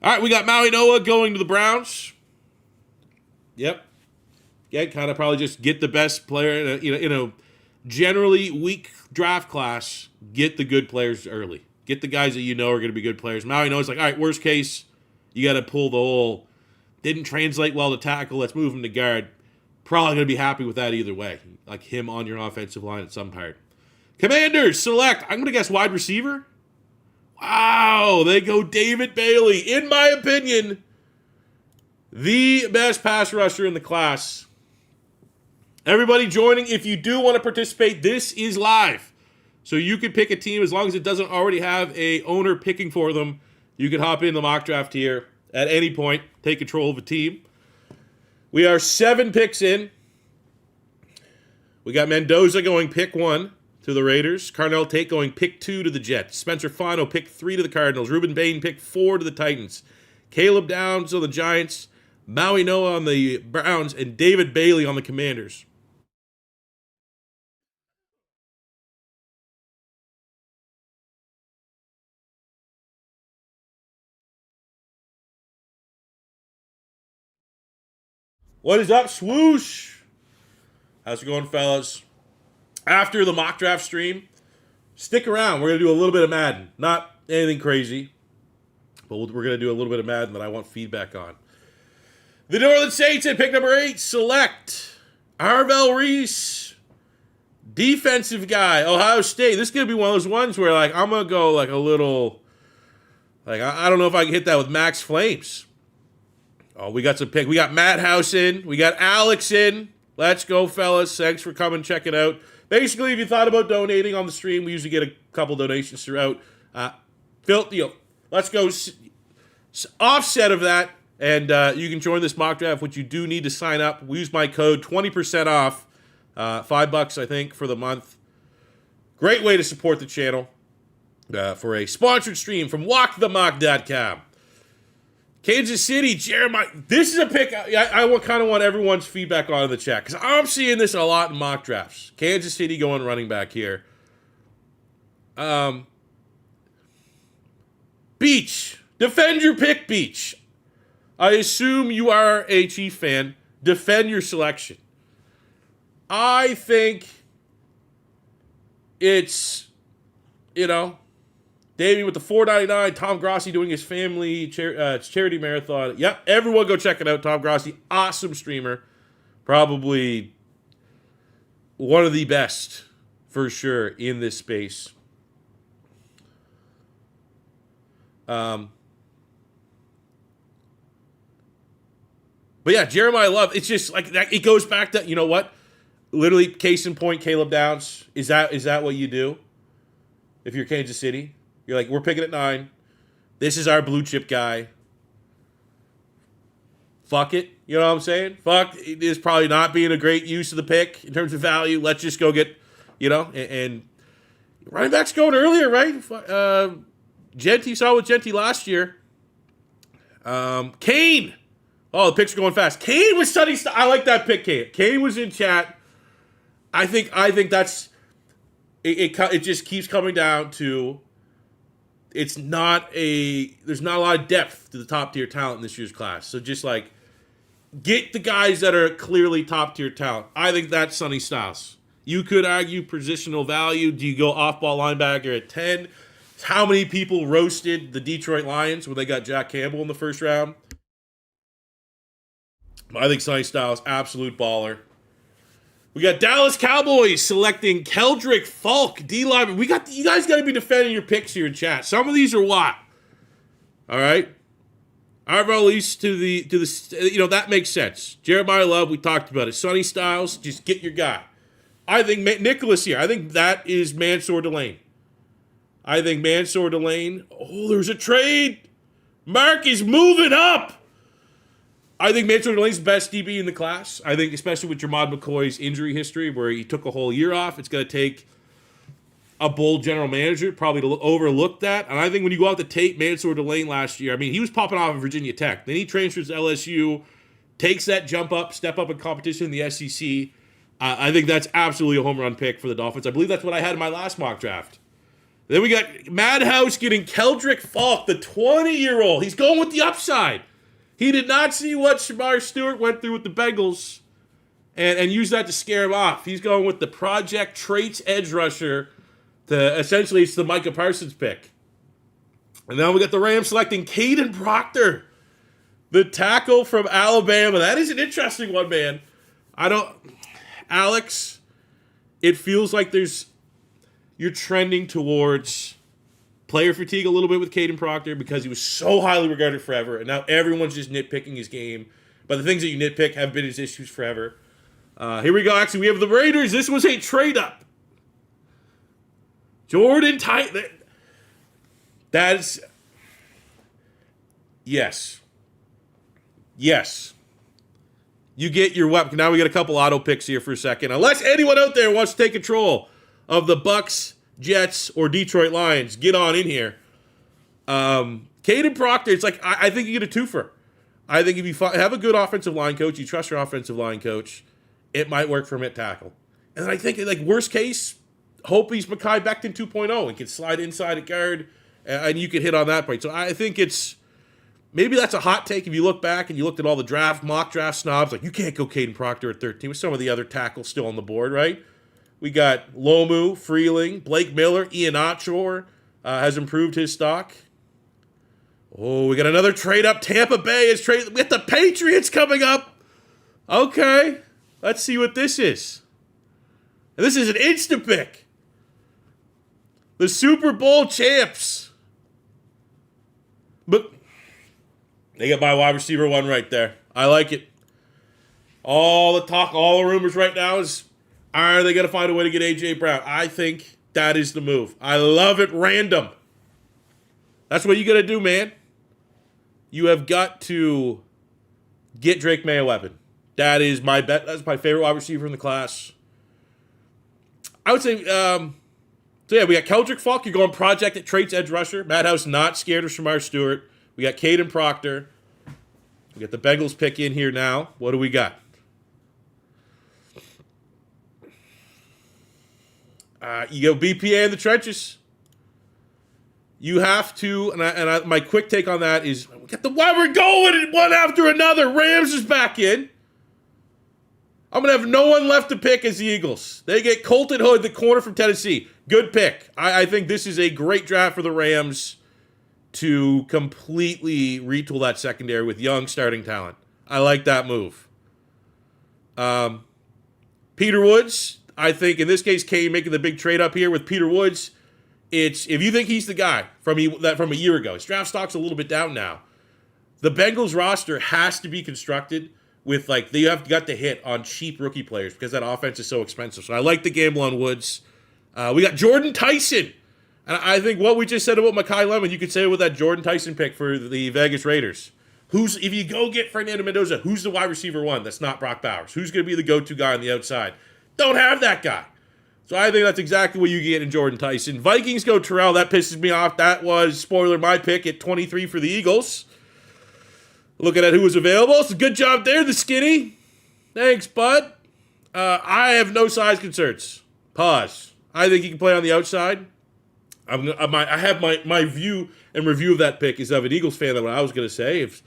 All right, we got Maui Noah going to the Browns. Yep. Yeah, kind of probably just get the best player in a generally weak draft class. Get the good players early. Get the guys that you know are going to be good players. Maui Noah's like, all right, worst case, you got to pull the whole didn't translate well to tackle. Let's move him to guard. Probably going to be happy with that either way. Like him on your offensive line at some part. Commanders select. I'm going to guess wide receiver. Wow, they go David Bailey. In my opinion, the best pass rusher in the class. Everybody joining, if you do want to participate, this is live. So you can pick a team as long as it doesn't already have a owner picking for them. You can hop in the mock draft here at any point, take control of a team. We are 7 picks in. We got Mendoza going pick 1 to the Raiders. Carnell Tate going pick 2 to the Jets. Spencer Fano pick 3 to the Cardinals. Ruben Bain pick 4 to the Titans. Caleb Downs on the Giants. Maui Noah on the Browns. And David Bailey on the Commanders. What is up, swoosh? How's it going, fellas? After the mock draft stream, stick around. We're going to do a little bit of Madden. Not anything crazy, but we're going to do a little bit of Madden that I want feedback on. The Northern Saints at pick number 8 select Arvell Reese, defensive guy, Ohio State. This is going to be one of those ones where like I'm going to go like a little, like I don't know if I can hit that with Max Flames. Oh, we got some pick. We got Matt House in. We got Alex in. Let's go, fellas. Thanks for coming, check it out. Basically, if you thought about donating on the stream, we usually get a couple donations throughout. Let's go offset of that, and you can join this mock draft, which you do need to sign up. We use my code, 20% off, $5, I think, for the month. Great way to support the channel for a sponsored stream from walkthemock.com. Kansas City, Jeremiah. This is a pick I kind of want everyone's feedback on in the chat because I'm seeing this a lot in mock drafts. Kansas City going running back here. Beach. Defend your pick, Beach. I assume you are a Chief fan. Defend your selection. I think it's, Davey with the $4.99. Tom Grossi doing his family charity marathon. Yep, everyone go check it out. Tom Grossi, awesome streamer. Probably one of the best, for sure, in this space. But yeah, Jeremiah Love, it's just like that. It goes back to, you know what? Literally, case in point, Caleb Downs. Is that what you do if you're Kansas City? You're like, we're picking at 9. This is our blue chip guy. Fuck it. You know what I'm saying? Fuck, it is probably not being a great use of the pick in terms of value. Let's just go get, and running backs going earlier, right? Genty, saw with Genty last year. Kane. Oh, the picks are going fast. Kane was studying. I like that pick, Kane. Kane was in chat. I think that's it just keeps coming down to there's not a lot of depth to the top tier talent in this year's class. So just like get the guys that are clearly top tier talent. I think that's Sonny Styles. You could argue positional value. Do you go off ball linebacker at 10? How many people roasted the Detroit Lions when they got Jack Campbell in the first round? I think Sonny Styles, absolute baller. We got Dallas Cowboys selecting Keldrick Falk, D-lineman. You guys got to be defending your picks here in chat. Some of these are what? All right. Arvell East to the that makes sense. Jeremiah Love, we talked about it. Sonny Styles, just get your guy. I think Nicholas here. I think that is Mansour Delane. Oh, there's a trade. Mark is moving up. I think Mansour Delane's the best DB in the class. I think especially with Jermod McCoy's injury history where he took a whole year off, it's going to take a bold general manager probably to overlook that. And I think when you go out to tape Mansour Delane last year, I mean, he was popping off at Virginia Tech. Then he transfers to LSU, takes that step up in competition in the SEC. I think that's absolutely a home run pick for the Dolphins. I believe that's what I had in my last mock draft. Then we got Madhouse getting Keldrick Falk, the 20-year-old. He's going with the upside. He did not see what Shamar Stewart went through with the Bengals and use that to scare him off. He's going with the Project Traits edge rusher. Essentially, it's the Micah Parsons pick. And now we got the Rams selecting Caden Proctor, the tackle from Alabama. That is an interesting one, man. Alex, it feels like you're trending towards player fatigue a little bit with Caden Proctor because he was so highly regarded forever, and now everyone's just nitpicking his game. But the things that you nitpick have been his issues forever. Here we go. Actually, we have the Raiders. This was a trade-up. Jordan Titan. That's... Yes. You get your weapon. Now we got a couple auto picks here for a second. Unless anyone out there wants to take control of the Bucks, Jets, or Detroit Lions, get on in here. Caden Proctor, it's like, I think you get a twofer. I think if you have a good offensive line coach, you trust your offensive line coach, it might work for him at tackle. And then I think, like, worst case, hope he's Mekhi Becton 2.0 and can slide inside at guard, and you can hit on that point. So I think maybe that's a hot take if you look back and you looked at all the mock draft snobs, like, you can't go Caden Proctor at 13 with some of the other tackles still on the board, right? We got Lomu, Freeling, Blake Miller, Ian Otchor has improved his stock. Oh, we got another trade up. Tampa Bay is trading. We got the Patriots coming up. Okay, let's see what this is. And this is an instant pick. The Super Bowl champs. But they got my wide receiver one right there. I like it. All the talk, all the rumors right now is, are they going to find a way to get A.J. Brown? I think that is the move. I love it random. That's what you got to do, man. You have got to get Drake May a weapon. That is my bet. That's my favorite wide receiver in the class. I would say, so yeah, we got Keldrick Falk. You're going Project at Traits edge rusher. Madhouse not scared of Shamar Stewart. We got Caden Proctor. We got the Bengals pick in here now. What do we got? You go BPA in the trenches. You have to, my quick take on that is, why we're going one after another. Rams is back in. I'm going to have no one left to pick as the Eagles. They get Colton Hood, the corner from Tennessee. Good pick. I think this is a great draft for the Rams to completely retool that secondary with young starting talent. I like that move. Peter Woods, I think in this case, Kane making the big trade up here with Peter Woods. It's if you think he's the guy from a year ago. His draft stock's a little bit down now. The Bengals roster has to be constructed with they have got to hit on cheap rookie players because that offense is so expensive. So I like the gamble on Woods. We got Jordan Tyson. And I think what we just said about Mekhi Lemon, you could say with that Jordan Tyson pick for the Vegas Raiders. If you go get Fernando Mendoza, who's the wide receiver one that's not Brock Bowers? Who's going to be the go-to guy on the outside? Don't have that guy. So I think that's exactly what you get in Jordan Tyson. Vikings go Terrell. That pisses me off. That was, spoiler, my pick at 23 for the Eagles. Looking at who was available. It's a good job there, the skinny. Thanks, bud. I have no size concerns. Pause. I think he can play on the outside. I have my view and review of that pick is of an Eagles fan. That what I was going to say. If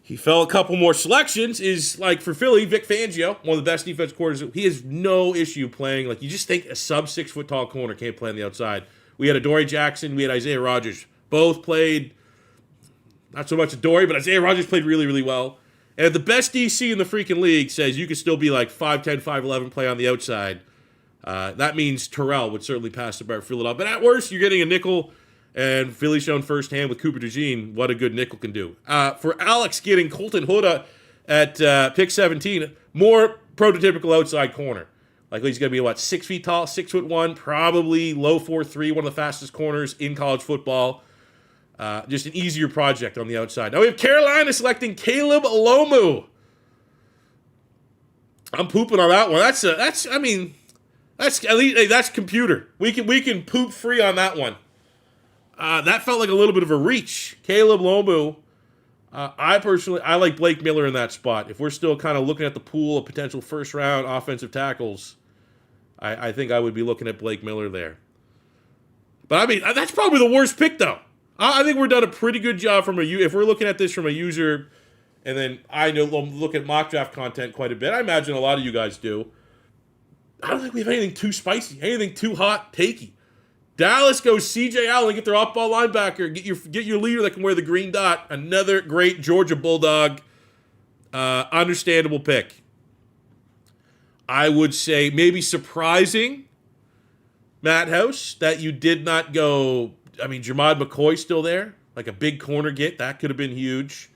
he fell a couple more selections, is like for Philly, Vic Fangio, one of the best defense coordinators. He has no issue playing. You just think a sub 6 foot tall corner can't play on the outside. We had Adoree Jackson, we had Isaiah Rodgers. Both played, not so much Adoree, but Isaiah Rodgers played really, really well. And if the best DC in the freaking league says you could still be 5'10", 5'11", play on the outside, that means Terrell would certainly pass the bar, fill it up. But at worst, you're getting a nickel. And Philly shown firsthand with Cooper DeJean what a good nickel can do. For Alex getting Colton Hood at pick 17, more prototypical outside corner. He's going to be, 6 feet tall, 6'1", probably low 4'3", one of the fastest corners in college football. Just an easier project on the outside. Now we have Carolina selecting Caleb Lomu. I'm pooping on that one. That's computer. We can poop free on that one. That felt like a little bit of a reach. Caleb Lomu, I like Blake Miller in that spot. If we're still kind of looking at the pool of potential first-round offensive tackles, I think I would be looking at Blake Miller there. But I mean, that's probably the worst pick, though. I think we're done a pretty good job if we're looking at this from a user, and then I know look at mock draft content quite a bit. I imagine a lot of you guys do. I don't think we have anything too spicy, anything too hot, takey. Dallas goes C.J. Allen, get their off-ball linebacker, get your leader that can wear the green dot. Another great Georgia Bulldog, understandable pick. I would say maybe surprising, Matt House, that you did not go. I mean, Jermod McCoy still there, like a big corner get. That could have been huge.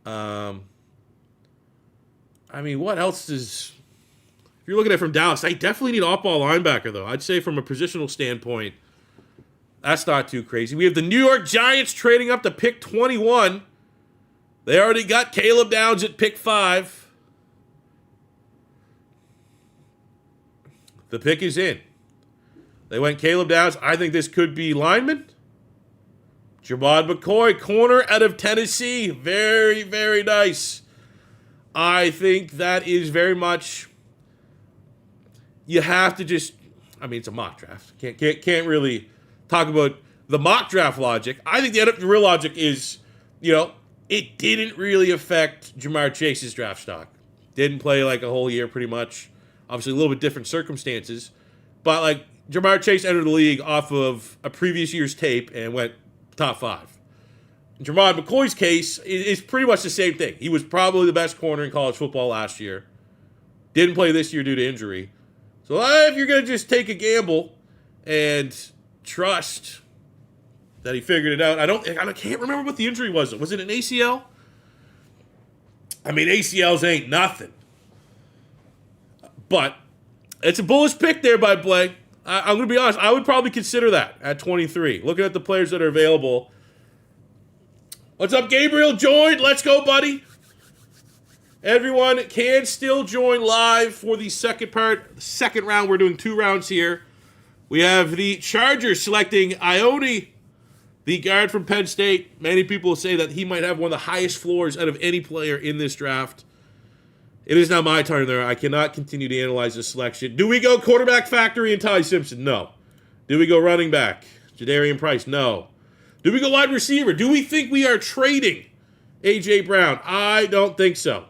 I mean, what else is... If you're looking at it from Dallas, they definitely need off-ball linebacker, though. I'd say from a positional standpoint, that's not too crazy. We have the New York Giants trading up to pick 21. They already got Caleb Downs at pick 5. The pick is in. They went Caleb Downs. I think this could be lineman. Jermod McCoy, corner out of Tennessee. Very, very nice. I think that is very much... You have to just... I mean, it's a mock draft. Can't really talk about the mock draft logic. I think the real logic is, it didn't really affect Jamar Chase's draft stock. Didn't play like a whole year pretty much. Obviously, a little bit different circumstances. But, like, Jamar Chase entered the league off of a previous year's tape and went top 5. In Jermod McCoy's case, it's pretty much the same thing. He was probably the best corner in college football last year. Didn't play this year due to injury. So if you're going to just take a gamble and trust that he figured it out, I can't remember what the injury was. Was it an ACL? I mean, ACLs ain't nothing. But it's a bullish pick there by Blake. I'm going to be honest. I would probably consider that at 23. Looking at the players that are available. What's up, Gabriel? Joined. Let's go, buddy. Everyone can still join live for the second round. We're doing 2 rounds here. We have the Chargers selecting Ione, the guard from Penn State. Many people say that he might have one of the highest floors out of any player in this draft. It is now my turn there. I cannot continue to analyze this selection. Do we go quarterback factory and Ty Simpson? No. Do we go running back? Jadarian Price? No. Do we go wide receiver? Do we think we are trading A.J. Brown? I don't think so.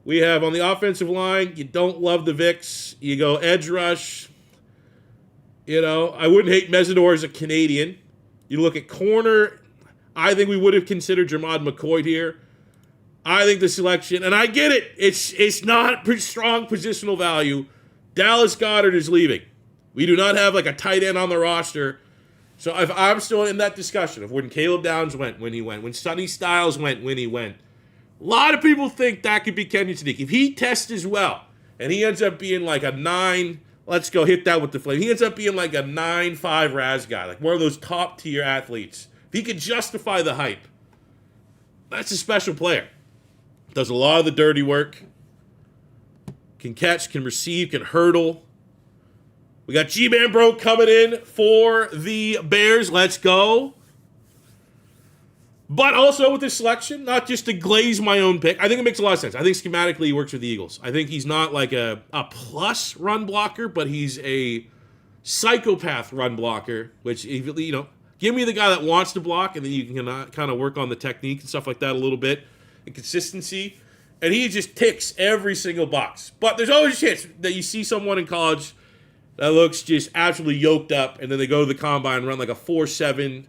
We have on the offensive line, you don't love the Vicks. You go edge rush. I wouldn't hate Mesidor as a Canadian. You look at corner. I think we would have considered Jermod McCoy here. I think the selection, and I get it, it's not strong positional value. Dallas Goedert is leaving. We do not have like a tight end on the roster. So if I'm still in that discussion of when Caleb Downs went, when he went, when Sonny Styles went, when he went, a lot of people think that could be Kenyon Sadiq. If he tests as well, and he ends up being like a 9, let's go hit that with the flame. He ends up being like a 9.5 Raz guy, like one of those top tier athletes. If he could justify the hype, that's a special player. Does a lot of the dirty work. Can catch, can receive, can hurdle. We got G-Man Bro coming in for the Bears. Let's go. But also with this selection, not just to glaze my own pick, I think it makes a lot of sense. I think schematically he works with the Eagles. I think he's not like a plus run blocker, but he's a psychopath run blocker, which, give me the guy that wants to block, and then you can kind of work on the technique and stuff like that a little bit. And consistency, and he just ticks every single box. But there's always a chance that you see someone in college that looks just absolutely yoked up, and then they go to the combine and run like a 4.7,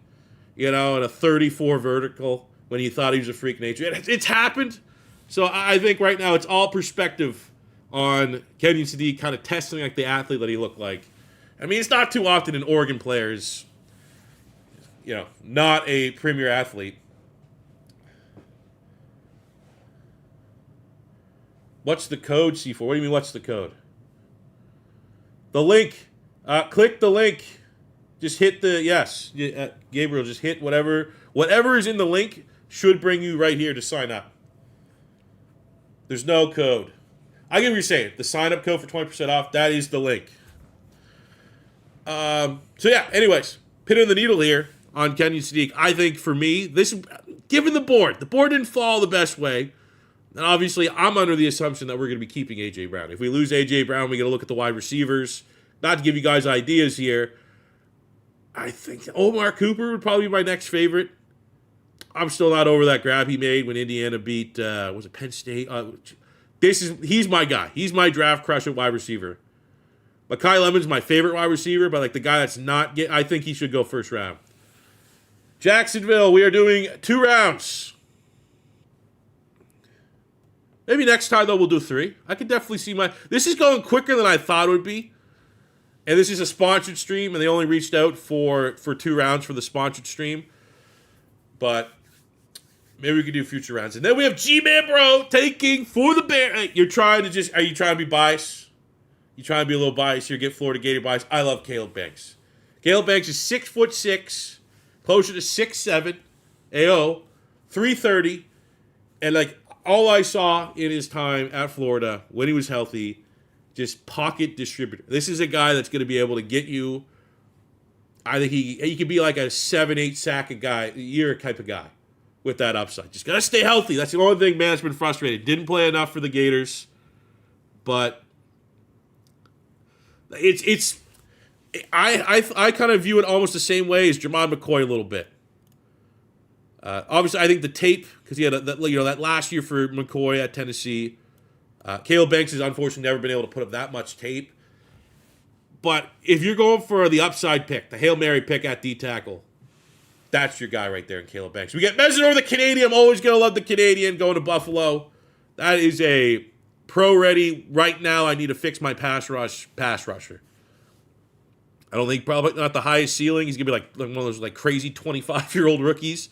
and a 34 vertical when you thought he was a freak nature. It's happened. So I think right now it's all perspective on Kenyon Sadiq kind of testing like the athlete that he looked like. I mean, it's not too often an Oregon player is, not a premier athlete. What's the code, C4? What do you mean, what's the code? The link. Click the link. Just hit the, yes. Gabriel, just hit whatever is in the link should bring you right here to sign up. There's no code. I get what you're saying. The sign-up code for 20% off, that is the link. Anyways, pinning the needle here on Kenyon Sadiq. I think for me, given the board didn't fall the best way, then obviously I'm under the assumption that we're going to be keeping A.J. Brown. If we lose A.J. Brown, we got to look at the wide receivers. Not to give you guys ideas here, I think Omar Cooper would probably be my next favorite. I'm still not over that grab he made when Indiana beat, was it Penn State? He's my guy. He's my draft crush at wide receiver. Mekhi Lemon's my favorite wide receiver, but like the guy that's not I think he should go first round. Jacksonville, we are doing 2 rounds. Maybe next time, though, we'll do 3. I could definitely see this is going quicker than I thought it would be. And this is a sponsored stream, and they only reached out for 2 rounds for the sponsored stream. But maybe we could do future rounds. And then we have G-Man Bro taking for the Bear. Are you trying to be biased? You trying to be a little biased here, get Florida Gator biased? I love Caleb Banks. Caleb Banks is 6'6", closer to 6'7", AO, 330. And like all I saw in his time at Florida when he was healthy, just pocket distributor. This is a guy that's going to be able to get you. I think he could be like a 7-8 sack a year type of guy with that upside. Just got to stay healthy. That's the only thing, man, that's been frustrated. Didn't play enough for the Gators, but I kind of view it almost the same way as Jermon McCoy a little bit. Obviously, I think the tape, because he had that last year for McCoy at Tennessee. Caleb Banks has unfortunately never been able to put up that much tape. But if you're going for the upside pick, the Hail Mary pick at D-tackle, that's your guy right there in Caleb Banks. We get Mesner, the Canadian. I'm always going to love the Canadian going to Buffalo. That is a pro-ready. Right now, I need to fix my pass rusher. I don't think probably not the highest ceiling. He's going to be like one of those like crazy 25-year-old rookies.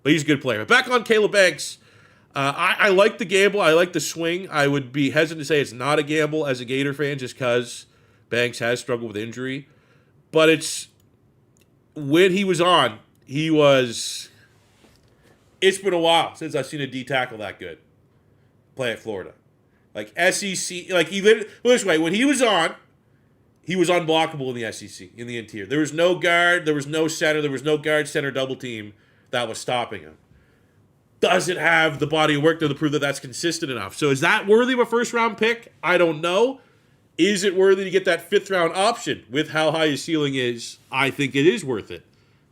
But he's a good player. But back on Caleb Banks. I like the gamble. I like the swing. I would be hesitant to say it's not a gamble as a Gator fan just because Banks has struggled with injury. But it's when he was on, it's been a while since I've seen a D tackle that good play at Florida. Like SEC, like this way, when he was on, he was unblockable in the SEC, in the interior. There was no guard, there was no center, there was no guard center double team that was stopping him. Doesn't have the body of work to prove that that's consistent enough. So is that worthy of a first-round pick? I don't know. Is it worthy to get that 5th-round option with how high his ceiling is? I think it is worth it.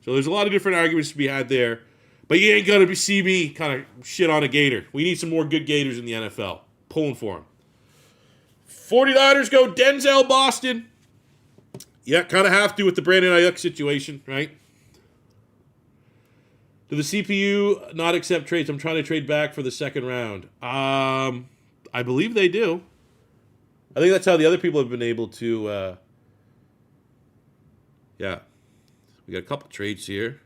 So there's a lot of different arguments to be had there. But you ain't going to see me kind of shit on a Gator. We need some more good Gators in the NFL. Pulling for him. 49ers go Denzel Boston. Yeah, kind of have to with the Brandon Ayuk situation, right? Do the CPU not accept trades? I'm trying to trade back for the 2nd round. I believe they do. I think that's how the other people have been able to. Yeah. We got a couple trades here.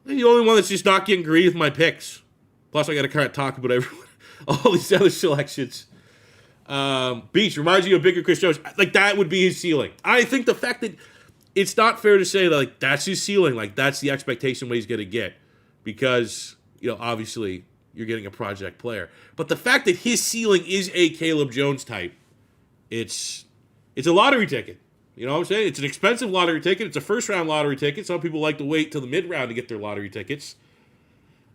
I'm the only one that's just not getting greedy with my picks. Plus, I got to kind of talk about all these other selections. Beach reminds you of bigger Chris Jones. Like, that would be his ceiling. I think the fact that it's not fair to say that, like, that's his ceiling. Like, that's the expectation what he's going to get. Because, obviously, you're getting a project player. But the fact that his ceiling is a Caleb Jones type, it's a lottery ticket. You know what I'm saying? It's an expensive lottery ticket. It's a first-round lottery ticket. Some people like to wait till the mid-round to get their lottery tickets.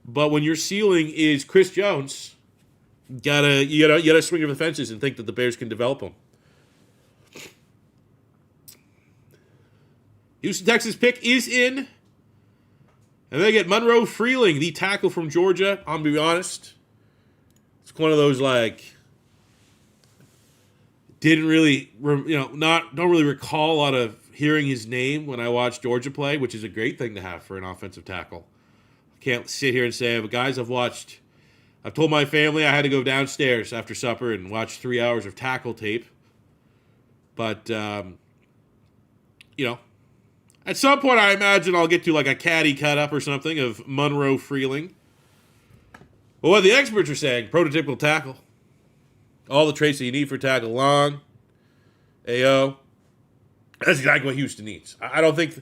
But when your ceiling is Chris Jones, you gotta swing over the fences and think that the Bears can develop him. Houston, Texas pick is in. And they get Monroe Freeling, the tackle from Georgia. I'm going to be honest. It's one of those, like, don't really recall a lot of hearing his name when I watched Georgia play, which is a great thing to have for an offensive tackle. I can't sit here and say, but guys, I've told my family I had to go downstairs after supper and watch 3 hours of tackle tape. But, at some point, I imagine I'll get to like a caddy cut-up or something of Monroe Freeling. Well, what the experts are saying, prototypical tackle. All the traits that you need for tackle. Long, AO. That's exactly what Houston needs. I don't think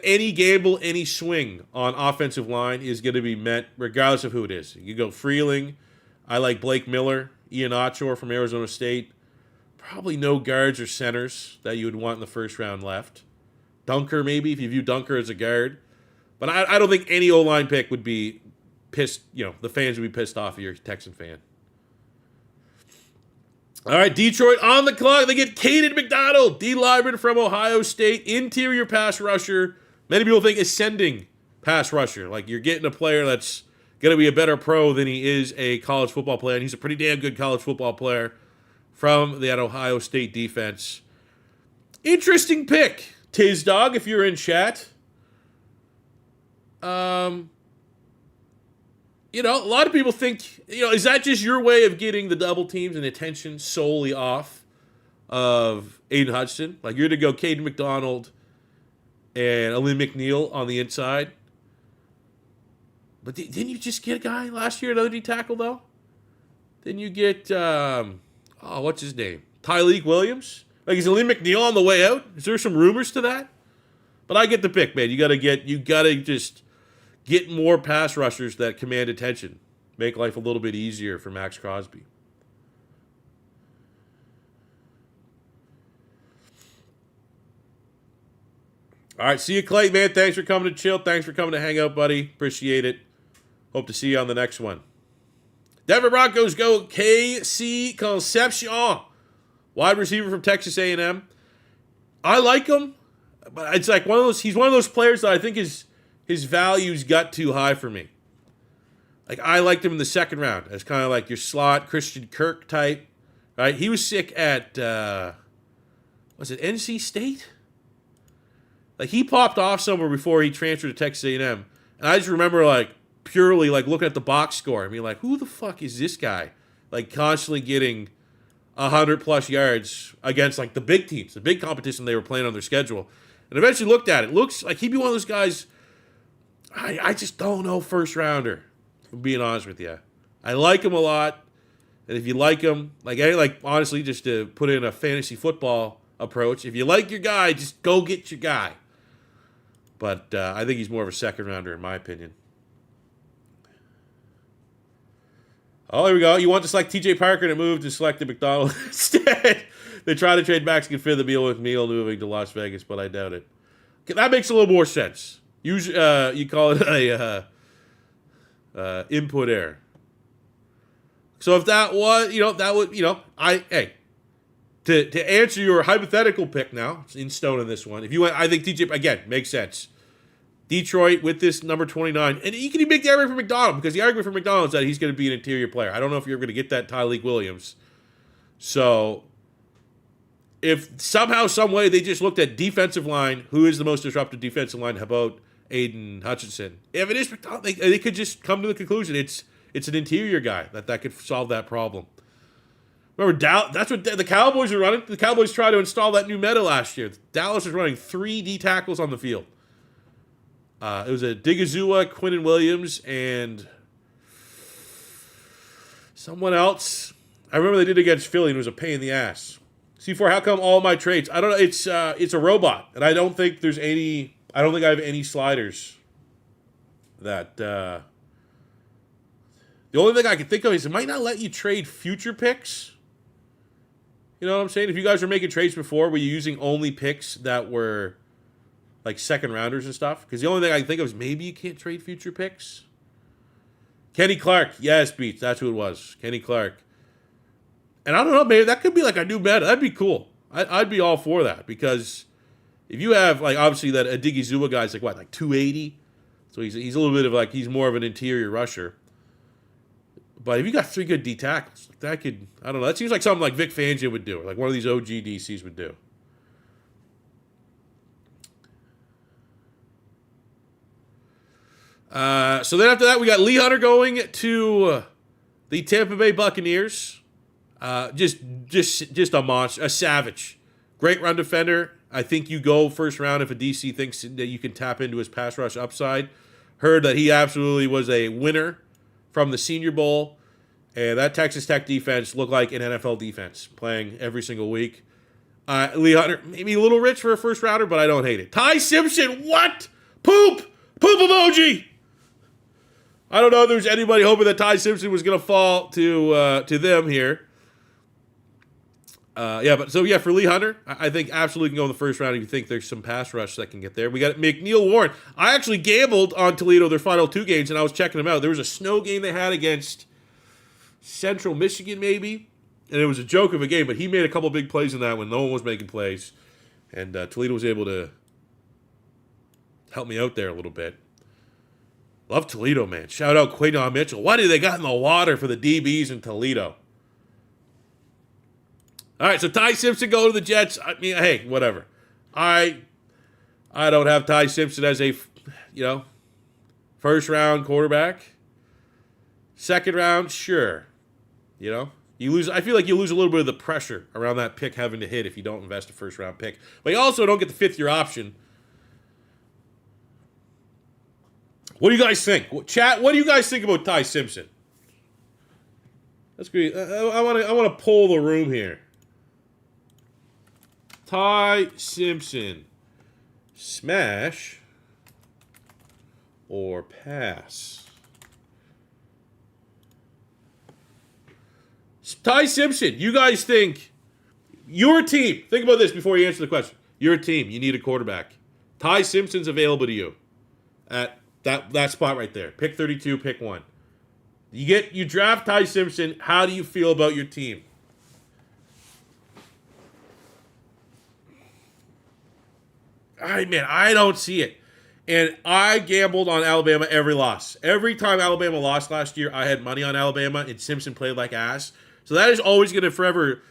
any gamble, any swing on offensive line is going to be met, regardless of who it is. You go Freeling. I like Blake Miller, Ian Ochor from Arizona State. Probably no guards or centers that you would want in the first round left. Dunker, maybe, if you view Dunker as a guard. But I don't think any O-line pick would be pissed, the fans would be pissed off if you're a Texan fan. All right, Detroit on the clock. They get Caden McDonald, D lineman from Ohio State, interior pass rusher. Many people think ascending pass rusher. Like you're getting a player that's going to be a better pro than he is a college football player. And he's a pretty damn good college football player from that Ohio State defense. Interesting pick, Tiz Dog, if you're in chat. A lot of people think, is that just your way of getting the double teams and attention solely off of Aiden Hudson? Like, you're to go Caden McDonald and Alim McNeil on the inside. But didn't you just get a guy last year, another D tackle, though? Didn't you get, what's his name? Tyleek Williams? Like, is Alim McNeil on the way out? Is there some rumors to that? But I get the pick, man. You gotta just get more pass rushers that command attention. Make life a little bit easier for Max Crosby. All right, see you, Clay, man. Thanks for coming to chill. Thanks for coming to hang out, buddy. Appreciate it. Hope to see you on the next one. Denver Broncos go KC Concepcion, wide receiver from Texas A&M. I like him, but it's like he's one of those players that I think his values got too high for me. Like, I liked him in the second round as kind of like your slot Christian Kirk type, right? He was sick at, was it NC State? Like, he popped off somewhere before he transferred to Texas A&M. And I just remember, like, purely, like, looking at the box score and being like, who the fuck is this guy? Like, constantly getting 100-plus yards against, like, the big teams, the big competition they were playing on their schedule. And eventually looked at it. Looks like he'd be one of those guys, I just don't know, first rounder, if I'm being honest with you. I like him a lot. And if you like him, honestly, just to put in a fantasy football approach, if you like your guy, just go get your guy. But I think he's more of a second rounder, in my opinion. Oh, here we go. You want to select TJ Parker to move to select the McDonald instead. They try to trade Max Fit the deal with Meal moving to Las Vegas, but I doubt it. Okay, that makes a little more sense. Usually, you call it a input error. So if that was, to answer your hypothetical pick now, it's in stone in this one. If you went, I think TJ, again, makes sense. Detroit with this number 29. And you can make the argument for McDonald, because the argument for McDonald is that he's going to be an interior player. I don't know if you're going to get that Tyleek Williams. So if somehow, some way, they just looked at defensive line, who is the most disruptive defensive line? How about Aiden Hutchinson? If it is McDonald, they could just come to the conclusion it's an interior guy that could solve that problem. Remember, that's what the Cowboys are running. The Cowboys tried to install that new meta last year. Dallas was running 3 D tackles on the field. It was a Digazua, Quinnen Williams, and someone else. I remember they did it against Philly, and it was a pain in the ass. C4, how come all my trades? I don't know. It's a robot, and I don't think there's any. I don't think I have any sliders. That the only thing I can think of is it might not let you trade future picks. You know what I'm saying? If you guys were making trades before, were you using only picks that were like second rounders and stuff? Because the only thing I can think of is maybe you can't trade future picks. Kenny Clark, yes, Beats, that's who it was. Kenny Clark. And I don't know, maybe that could be like a new meta. That'd be cool. I'd be all for that, because if you have, like, obviously that Adigi Zua guy's like 280, so he's a little bit of like, he's more of an interior rusher. But if you got 3 good D tackles, that could, I don't know, that seems like something like Vic Fangio would do, or like one of these OG DCs would do. So then after that, we got Lee Hunter going to the Tampa Bay Buccaneers. Just a monster, a savage. Great run defender. I think you go first round if a DC thinks that you can tap into his pass rush upside. Heard that he absolutely was a winner from the Senior Bowl. And that Texas Tech defense looked like an NFL defense, playing every single week. Lee Hunter, maybe a little rich for a first rounder, but I don't hate it. Ty Simpson, what? Poop emoji. I don't know if there's anybody hoping that Ty Simpson was going to fall to them here. For Lee Hunter, I think absolutely can go in the first round if you think there's some pass rush that can get there. We got McNeil Warren. I actually gambled on Toledo their final 2 games, and I was checking them out. There was a snow game they had against Central Michigan, maybe, and it was a joke of a game, but he made a couple big plays in that when no one was making plays, and Toledo was able to help me out there a little bit. Love Toledo, man. Shout out Quaydon Mitchell. What do they got in the water for the DBs in Toledo? All right, so Ty Simpson go to the Jets. I mean, hey, whatever. I don't have Ty Simpson as a, first round quarterback. Second round, sure. You lose. I feel like you lose a little bit of the pressure around that pick having to hit if you don't invest a first round pick. But you also don't get the 5th year option. What do you guys think? Chat, what do you guys think about Ty Simpson? That's great. I want to poll the room here. Ty Simpson, smash or pass? Ty Simpson, you guys think your team, think about this before you answer the question. Your team, you need a quarterback. Ty Simpson's available to you at that spot right there. Pick 32, pick 1. You draft Ty Simpson. How do you feel about your team? I don't see it. And I gambled on Alabama every loss. Every time Alabama lost last year, I had money on Alabama, and Simpson played like ass. So that is always going to forever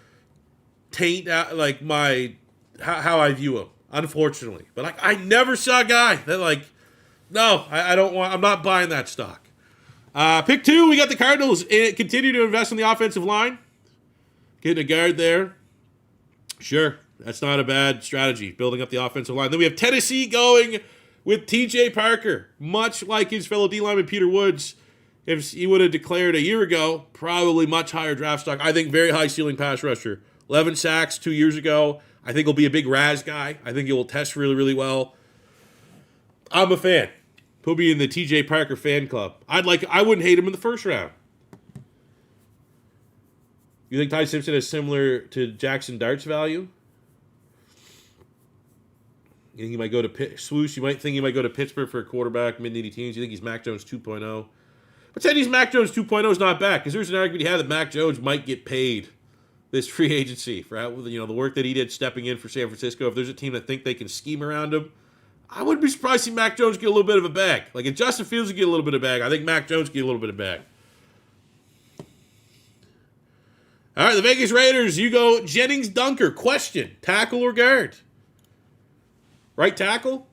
taint how I view him, unfortunately. But I never saw a guy that I'm not buying that stock. Pick 2, we got the Cardinals. And continue to invest in the offensive line. Getting a guard there. Sure. That's not a bad strategy, building up the offensive line. Then we have Tennessee going with T.J. Parker. Much like his fellow D-lineman Peter Woods, if he would have declared a year ago, probably much higher draft stock. I think very high ceiling pass rusher. 11 sacks 2 years ago. I think he'll be a big Raz guy. I think he will test really, really well. I'm a fan. He'll be in the T.J. Parker fan club. I wouldn't hate him in the first round. You think Ty Simpson is similar to Jackson Dart's value? You think he might go to Swoosh? You might think he might go to Pittsburgh for a quarterback, mid-80 teams. You think he's Mac Jones 2.0? But saying he's Mac Jones 2.0 is not bad, because there's an argument he had that Mac Jones might get paid this free agency for the work that he did stepping in for San Francisco. If there's a team that think they can scheme around him, I wouldn't be surprised to see Mac Jones get a little bit of a bag. Like if Justin Fields would get a little bit of bag, I think Mac Jones get a little bit of bag. All right, the Vegas Raiders, you go Jennings Dunker. Question, tackle or guard? Right tackle?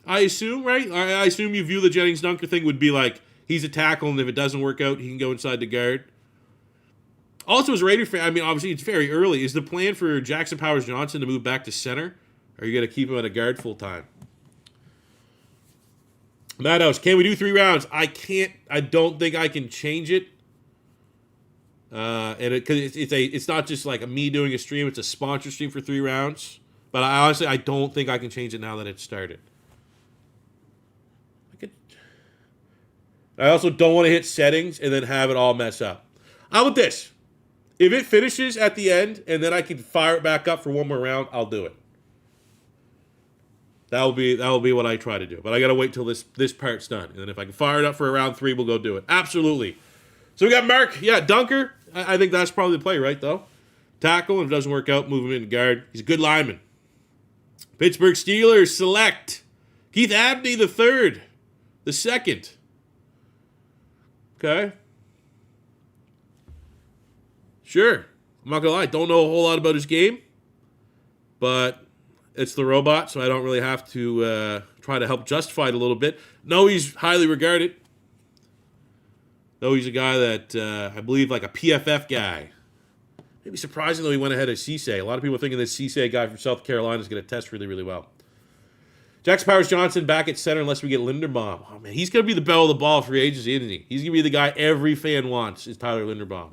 I assume, right? I assume you view the Jennings Dunker thing would be like he's a tackle, and if it doesn't work out, he can go inside the guard. Also, as a Raider fan, obviously it's very early. Is the plan for Jackson Powers-Johnson to move back to center? Or are you going to keep him at a guard full time? Madhouse, can we do 3 rounds? I can't. I don't think I can change it. Because it's not just like me doing a stream. It's a sponsor stream for 3 rounds. But I don't think I can change it now that it's started. I also don't want to hit settings and then have it all mess up. How about this? If it finishes at the end and then I can fire it back up for 1 more round, I'll do it. That will be what I try to do. But I got to wait till this part's done. And then if I can fire it up for round 3, we'll go do it. Absolutely. So we got Mark. Yeah, Dunker. I think that's probably the play, right, though? Tackle, and if it doesn't work out, move him in guard. He's a good lineman. Pittsburgh Steelers select Keith Abney the third, the second. Okay. Sure. I'm not going to lie. Don't know a whole lot about his game. But it's the robot, so I don't really have to try to help justify it a little bit. No, he's highly regarded. No, he's a guy that I believe like a PFF guy. Maybe surprising though he went ahead of Cisse. A lot of people thinking this Cisse guy from South Carolina is going to test really, really well. Jackson Powers-Johnson back at center unless we get Linderbaum. Oh, man, he's going to be the belle of the ball for agency, isn't he? He's going to be the guy every fan wants is Tyler Linderbaum.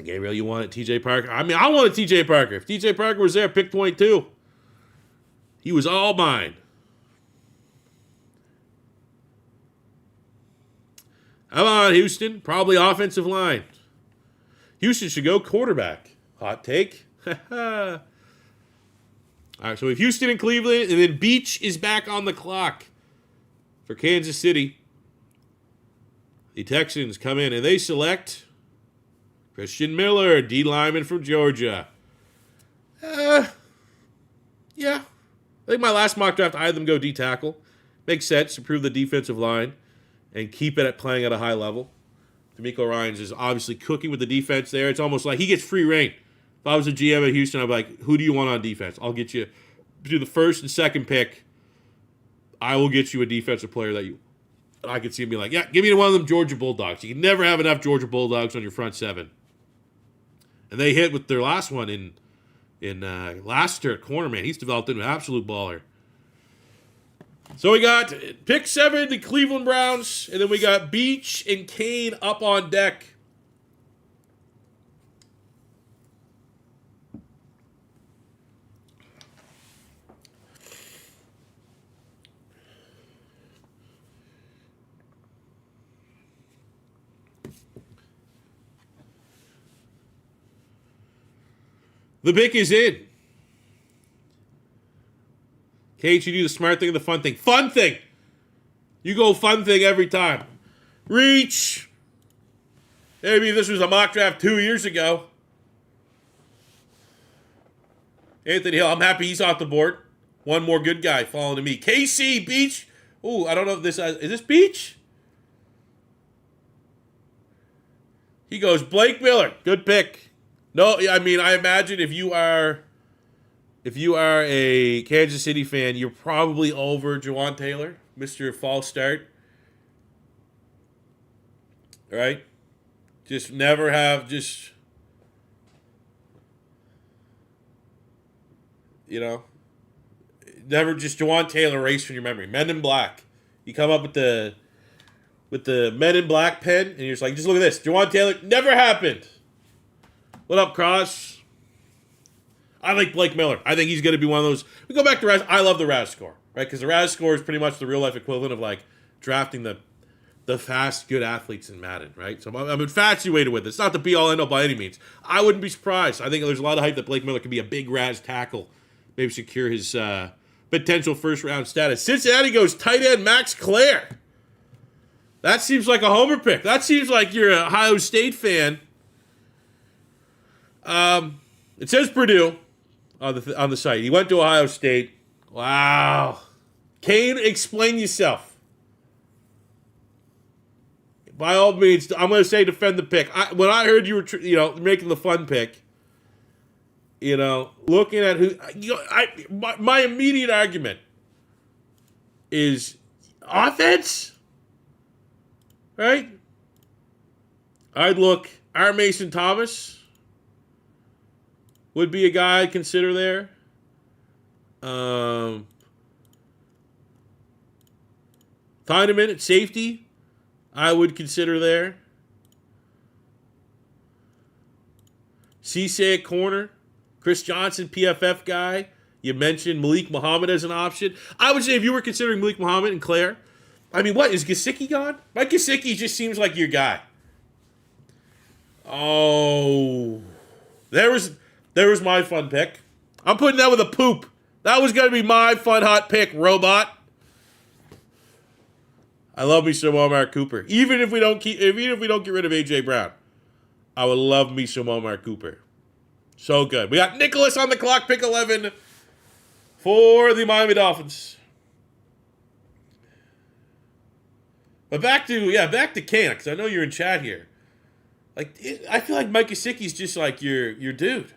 Gabriel, you wanted TJ Parker? I wanted TJ Parker. If TJ Parker was there, pick 22. He was all mine. How about Houston? Probably offensive line. Houston should go quarterback. Hot take. All right, so we have Houston and Cleveland, and then Beach is back on the clock for Kansas City. The Texans come in, and they select Christian Miller, D lineman from Georgia. Yeah. I think my last mock draft, I had them go D tackle. Makes sense, improve the defensive line and keep it at playing at a high level. D'Amico Ryans is obviously cooking with the defense there. It's almost like he gets free reign. If I was a GM at Houston, I'd be like, who do you want on defense? I'll get you do the first and second pick. I will get you a defensive player that you. I could see him be like, yeah, give me one of them Georgia Bulldogs. You can never have enough Georgia Bulldogs on your front seven. And they hit with their last one in Lassiter at corner, man. He's developed into an absolute baller. So we got pick 7, the Cleveland Browns, and then we got Beach and Kane up on deck. The pick is in. Kate, you do the smart thing and the fun thing. Fun thing! You go fun thing every time. Reach! Maybe this was a mock draft 2 years ago. Anthony Hill, I'm happy he's off the board. One more good guy falling to me. KC, Beach. Ooh, I don't know if this is this Beach? He goes Blake Miller. Good pick. No, I mean, I imagine if you are a Kansas City fan, you're probably over Jawan Taylor, Mr. False Start. Right? Just never have never just Jawan Taylor erased from your memory. Men in Black. You come up with the Men in Black pen, and you're just like, just look at this. Jawan Taylor, never happened. What up, Cross? I like Blake Miller. I think he's going to be one of those. We go back to Raz. I love the Raz score, right? Because the Raz score is pretty much the real life equivalent of like drafting the fast, good athletes in Madden, right? So I'm infatuated with it. It's not the be all end all by any means. I wouldn't be surprised. I think there's a lot of hype that Blake Miller could be a big Raz tackle, maybe secure his potential first round status. Cincinnati goes tight end Max Clare. That seems like a homer pick. That seems like you're an Ohio State fan. It says Purdue on the site. He went to Ohio State. Wow. Kane, explain yourself. By all means, I'm going to say defend the pick. When I heard you were, making the fun pick, looking at who, my immediate argument is offense, right? I'd look, R. Mason Thomas would be a guy I'd consider there. Thieneman at safety, I would consider there. Cisse at corner. Chris Johnson, PFF guy. You mentioned Malik Muhammad as an option. I would say if you were considering Malik Muhammad and Claire, I mean, what, is Gesicki gone? Mike Gesicki just seems like your guy. Oh. There was my fun pick. I'm putting that with a poop. That was going to be my fun hot pick, robot. I love me some Omar Cooper. Even if we don't get rid of AJ Brown, I would love me some Omar Cooper. So good. We got Nicholas on the clock, pick 11 for the Miami Dolphins. But back to Kane, because I know you're in chat here. Like, I feel like Mike Gesicki's just like your dude.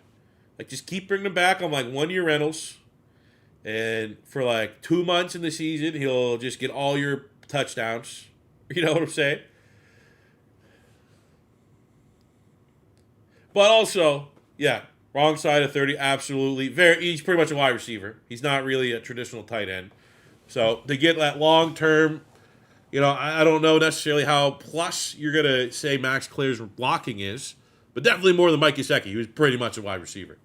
Like, just keep bringing him back on like 1-year rentals, and for like 2 months in the season, he'll just get all your touchdowns. You know what I'm saying? But also, yeah, wrong side of 30, absolutely. He's pretty much a wide receiver. He's not really a traditional tight end. So to get that long term, I don't know necessarily how plus you're going to say Max Clare's blocking is, but definitely more than Mike Gesicki. He was pretty much a wide receiver.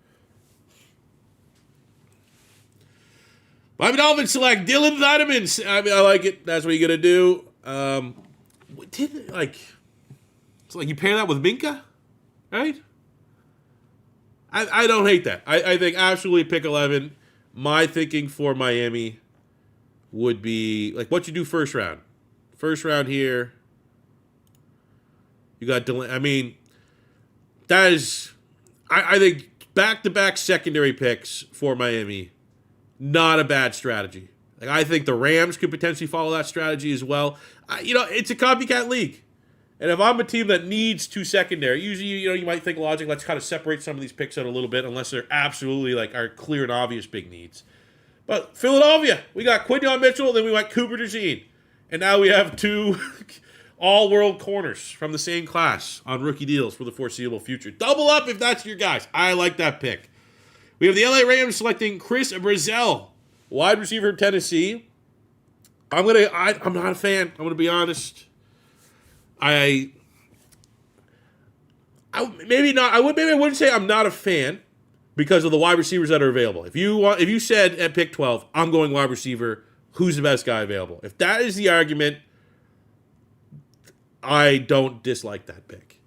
Miami Dolphins select Dylan Thieneman. I mean, I like it. That's what you're going to do. It's like you pair that with Minka? right? I don't hate that. I think absolutely pick 11. My thinking for Miami would be like what you do first round. First round here. You got I mean, that is I think back-to-back secondary picks for Miami. Not a bad strategy. Like I think the Rams could potentially follow that strategy as well. It's a copycat league. And if I'm a team that needs two secondary, usually, you might think logic, let's kind of separate some of these picks out a little bit, unless they're absolutely like our clear and obvious big needs. But Philadelphia, we got Quinton Mitchell, then we went Cooper DeJean. And now we have two all-world corners from the same class on rookie deals for the foreseeable future. Double up if that's your guys. I like that pick. We have the LA Rams selecting Chris Brazell, wide receiver of Tennessee. I'm not a fan. I'm going to be honest. Maybe not. I wouldn't say I'm not a fan because of the wide receivers that are available. If you said at pick 12, I'm going wide receiver, who's the best guy available? If that is the argument, I don't dislike that pick.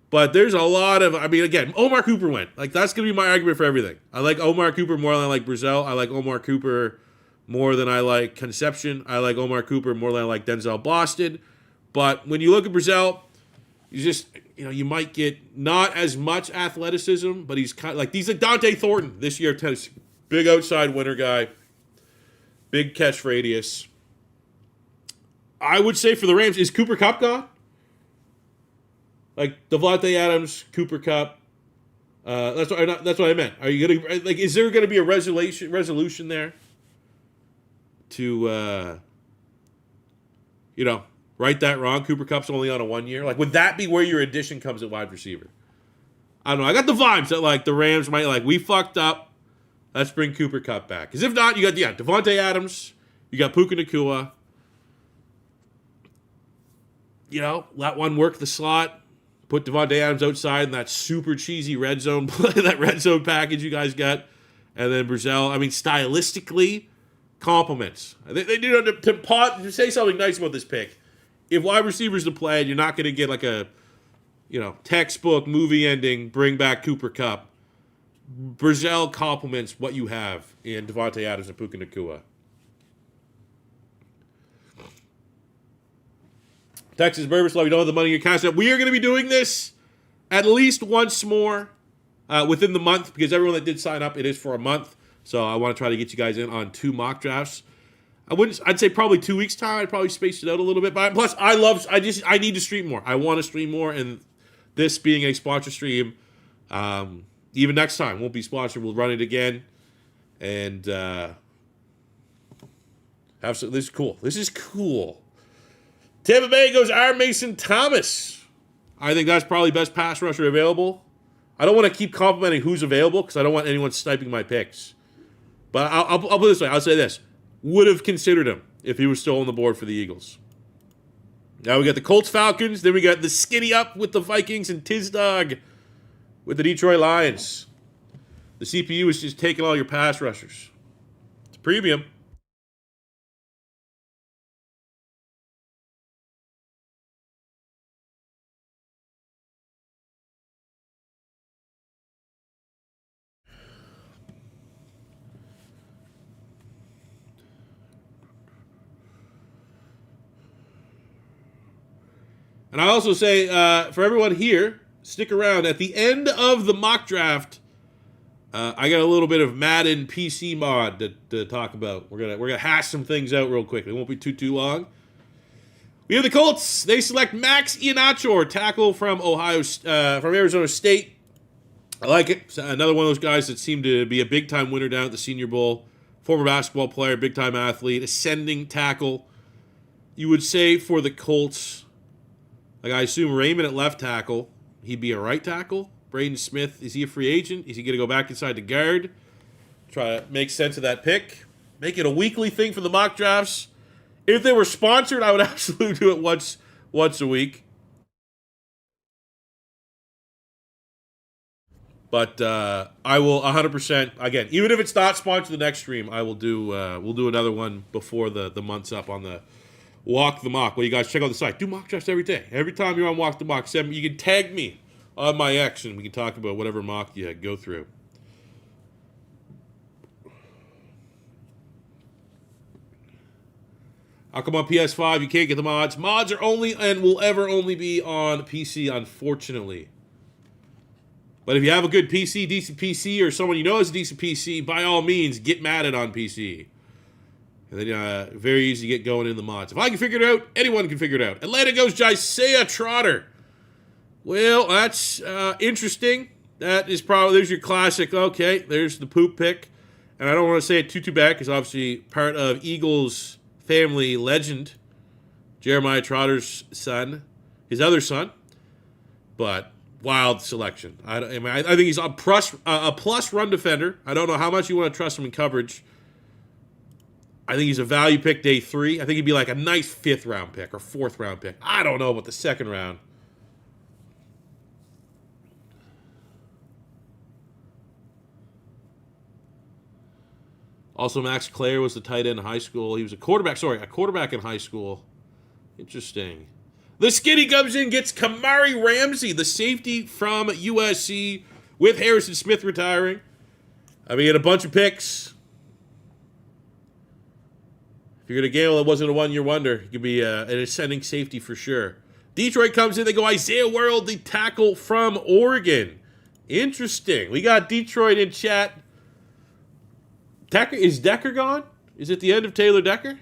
But there's a lot of, again, Omar Cooper went. Like, that's going to be my argument for everything. I like Omar Cooper more than I like Brazell. I like Omar Cooper more than I like Conception. I like Omar Cooper more than I like Denzel Boston. But when you look at Brazell, you might get not as much athleticism, but he's like Dante Thornton this year at Tennessee. Big outside winner guy. Big catch radius. I would say for the Rams, is Cooper Kupp gone? Like Devontae Adams, Cooper Kupp. That's what I meant. Are you gonna is there gonna be a resolution there to right that wrong? Cooper Kupp's only on a 1 year. Like, would that be where your addition comes at wide receiver? I don't know. I got the vibes that like the Rams might we fucked up. Let's bring Cooper Kupp back. Because if not, you got Devontae Adams, you got Puka Nacua. Let one work the slot. Put Devontae Adams outside in that super cheesy red zone play, that red zone package you guys got. And then Brazell, stylistically, compliments. They do to say something nice about this pick. If wide receivers to play, you're not going to get like a, textbook movie ending, bring back Cooper Kupp. Brazell compliments what you have in Devontae Adams and Puka Nacua. Texas Burgess, love you don't have the money in your cash app. We are going to be doing this at least once more within the month because everyone that did sign up, it is for a month. So I want to try to get you guys in on 2 mock drafts. I'd say probably 2 weeks time. I'd probably space it out a little bit. But plus, I need to stream more. I want to stream more, and this being a sponsor stream, even next time won't be sponsored. We'll run it again, and have some. This is cool. This is cool. Tampa Bay goes R. Mason Thomas. I think that's probably best pass rusher available. I don't want to keep complimenting who's available because I don't want anyone sniping my picks. But I'll put it this way. I'll say this. Would have considered him if he was still on the board for the Eagles. Now we got the Colts Falcons. Then we got the skinny up with the Vikings and Tizdog with the Detroit Lions. The CPU is just taking all your pass rushers. It's a premium. And I also say, for everyone here, stick around. At the end of the mock draft, I got a little bit of Madden PC mod to talk about. We're gonna hash some things out real quick. It won't be too long. We have the Colts. They select Max Iheanacho, tackle from from Arizona State. I like it. It's another one of those guys that seemed to be a big-time winner down at the Senior Bowl. Former basketball player, big-time athlete, ascending tackle. You would say for the Colts, like I assume Raymond at left tackle, he'd be a right tackle. Braden Smith, is he a free agent? Is he going to go back inside the guard? Try to make sense of that pick. Make it a weekly thing for the mock drafts. If they were sponsored, I would absolutely do it once a week. But I will 100%, again, even if it's not sponsored the next stream, I will do, we'll do another one before the month's up on the Walk the Mock. Well, you guys check out the site. Do mock drafts every day. Every time you're on Walk the Mock, you can tag me on my X, and we can talk about whatever mock you go through. How come on PS5 you can't get the mods? Mods are only and will ever only be on PC, unfortunately. But if you have a good PC, decent PC, or someone you know has a decent PC, by all means, get Madden on PC. And then very easy to get going in the mods. If I can figure it out, anyone can figure it out. Atlanta goes Isaiah Trotter. Well, that's interesting. That is probably, there's your classic, okay, there's the poop pick. And I don't want to say it too bad, because obviously part of Eagles family legend, Jeremiah Trotter's son, his other son. But wild selection. I think he's a plus run defender. I don't know how much you want to trust him in coverage. I think he's a value pick day 3. I think he'd be like a nice 5th round pick or 4th round pick. I don't know about the 2nd round. Also, Max Clare was the tight end in high school. He was a quarterback in high school. Interesting. The skinny comes in, gets Kamari Ramsey, the safety from USC, with Harrison Smith retiring. I mean, a bunch of picks. If you're going to gamble, it wasn't a one-year wonder. It could be an ascending safety for sure. Detroit comes in. They go Isaiah World, the tackle from Oregon. Interesting. We got Detroit in chat. Is Decker gone? Is it the end of Taylor Decker?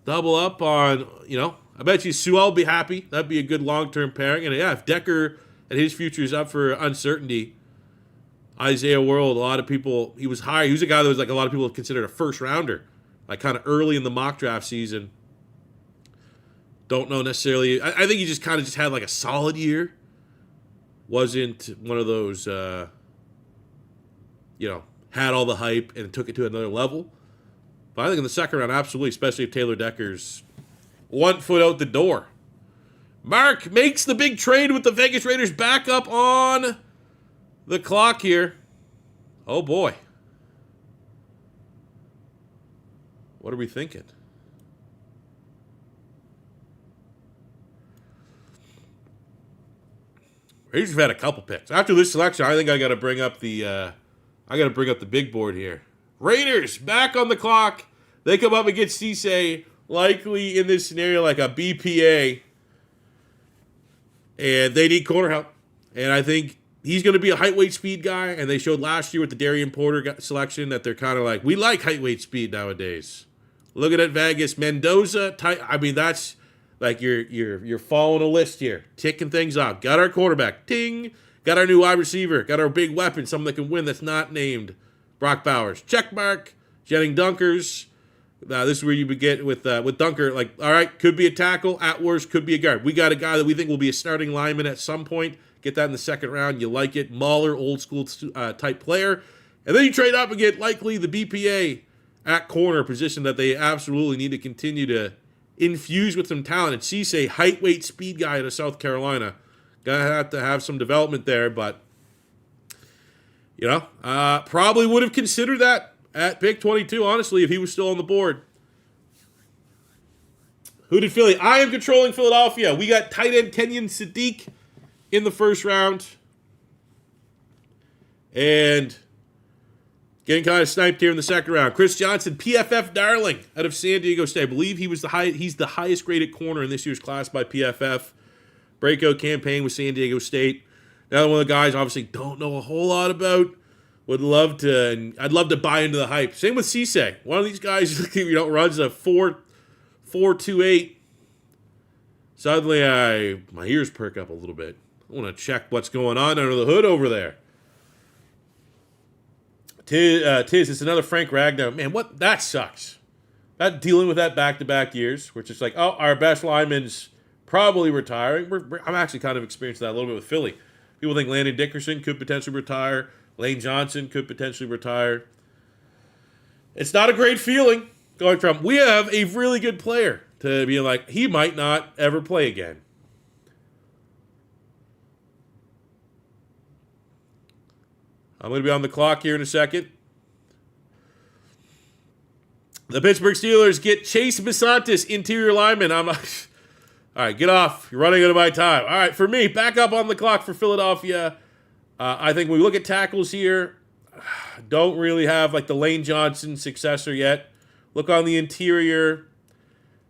Double up on, I bet you Sewell will be happy. That'd be a good long-term pairing. And yeah, if Decker and his future is up for uncertainty, Isaiah World, a lot of people, he was high. He was a guy that was like a lot of people considered a first-rounder, like kind of early in the mock draft season. Don't know necessarily. I think he just kind of just had like a solid year. Wasn't one of those, had all the hype and took it to another level. But I think in the 2nd round, absolutely, especially if Taylor Decker's 1 foot out the door. Mark makes the big trade with the Vegas Raiders back up on the clock here. Oh, boy. What are we thinking? Raiders have had a couple picks. After this selection, I think I got to bring up the big board here. Raiders back on the clock. They come up against Cisse, likely in this scenario like a BPA. And they need corner help. And I think he's going to be a height, weight, speed guy. And they showed last year with the Darian Porter selection that they're kind of like, we like height, weight, speed nowadays. Looking at Vegas, Mendoza, that's like you're following a list here. Ticking things off. Got our quarterback. Ting. Got our new wide receiver. Got our big weapon. Someone that can win that's not named Brock Bowers. Check mark. Jetting Dunkers. This is where you begin with Dunker. Like, all right, could be a tackle. At worst, could be a guard. We got a guy that we think will be a starting lineman at some point. Get that in the 2nd round. You like it. Mahler, old school type player. And then you trade up and get likely the BPA at corner, position that they absolutely need to continue to infuse with some talent. And Cisse, height, weight, speed guy out of South Carolina. Gonna have to have some development there, but probably would have considered that at pick 22, honestly, if he was still on the board. Who did Philly? I am controlling Philadelphia. We got tight end Kenyon Sadiq in the 1st round. And getting kind of sniped here in the 2nd round. Chris Johnson, PFF darling out of San Diego State. I believe he's the highest graded corner in this year's class by PFF. Breakout campaign with San Diego State. Another one of the guys obviously don't know a whole lot about. I'd love to buy into the hype. Same with Cisse. One of these guys, runs a 4.28. Suddenly, my ears perk up a little bit. I want to check what's going on under the hood over there. It's another Frank Ragnow. Man, that sucks. That dealing with that back-to-back years, where it's just like, oh, our best lineman's probably retiring. I'm actually kind of experienced that a little bit with Philly. People think Landon Dickerson could potentially retire. Lane Johnson could potentially retire. It's not a great feeling going from, we have a really good player, to being like, he might not ever play again. I'm going to be on the clock here in a second. The Pittsburgh Steelers get Chase Bisontis, interior lineman. All right, get off. You're running out of my time. All right, for me, back up on the clock for Philadelphia. I think when we look at tackles here, don't really have like the Lane Johnson successor yet. Look on the interior.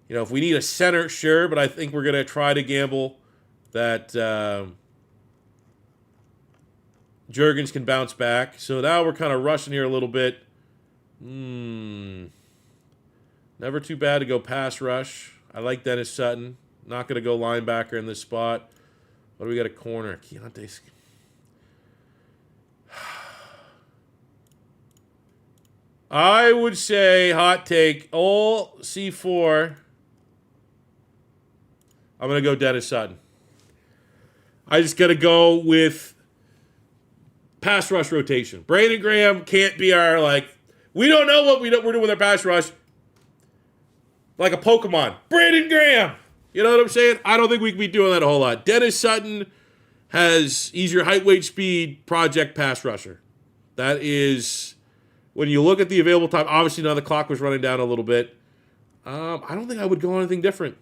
You know, if we need a center, sure, but I think we're going to try to gamble that Juergens can bounce back. So now we're kind of rushing here a little bit. Never too bad to go pass rush. I like Dennis Sutton. Not going to go linebacker in this spot. What do we got at corner? Keontae. I would say, hot take, all C4. I'm going to go Dennis Sutton. I just got to go with pass rush rotation. Brandon Graham can't be our, like, we don't know what we're doing with our pass rush. Like a Pokemon. Brandon Graham! You know what I'm saying? I don't think we can be doing that a whole lot. Dennis Sutton he's your height, weight, speed project pass rusher. That is, when you look at the available time, obviously now the clock was running down a little bit. I don't think I would go on anything different.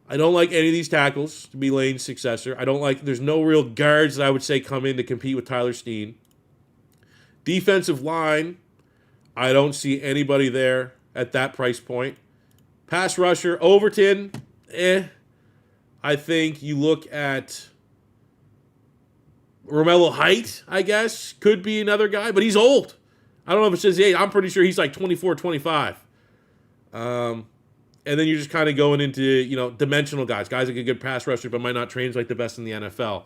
I don't like any of these tackles to be Lane's successor. There's no real guards that I would say come in to compete with Tyler Steen. Defensive line, I don't see anybody there at that price point. Pass rusher, Overton, I think you look at Romello Height, I guess, could be another guy, but he's old. I don't know if it says 8. I'm pretty sure he's like 24, 25. And then you're just kind of going into, dimensional guys like a good pass rusher, but might not translate the best in the NFL.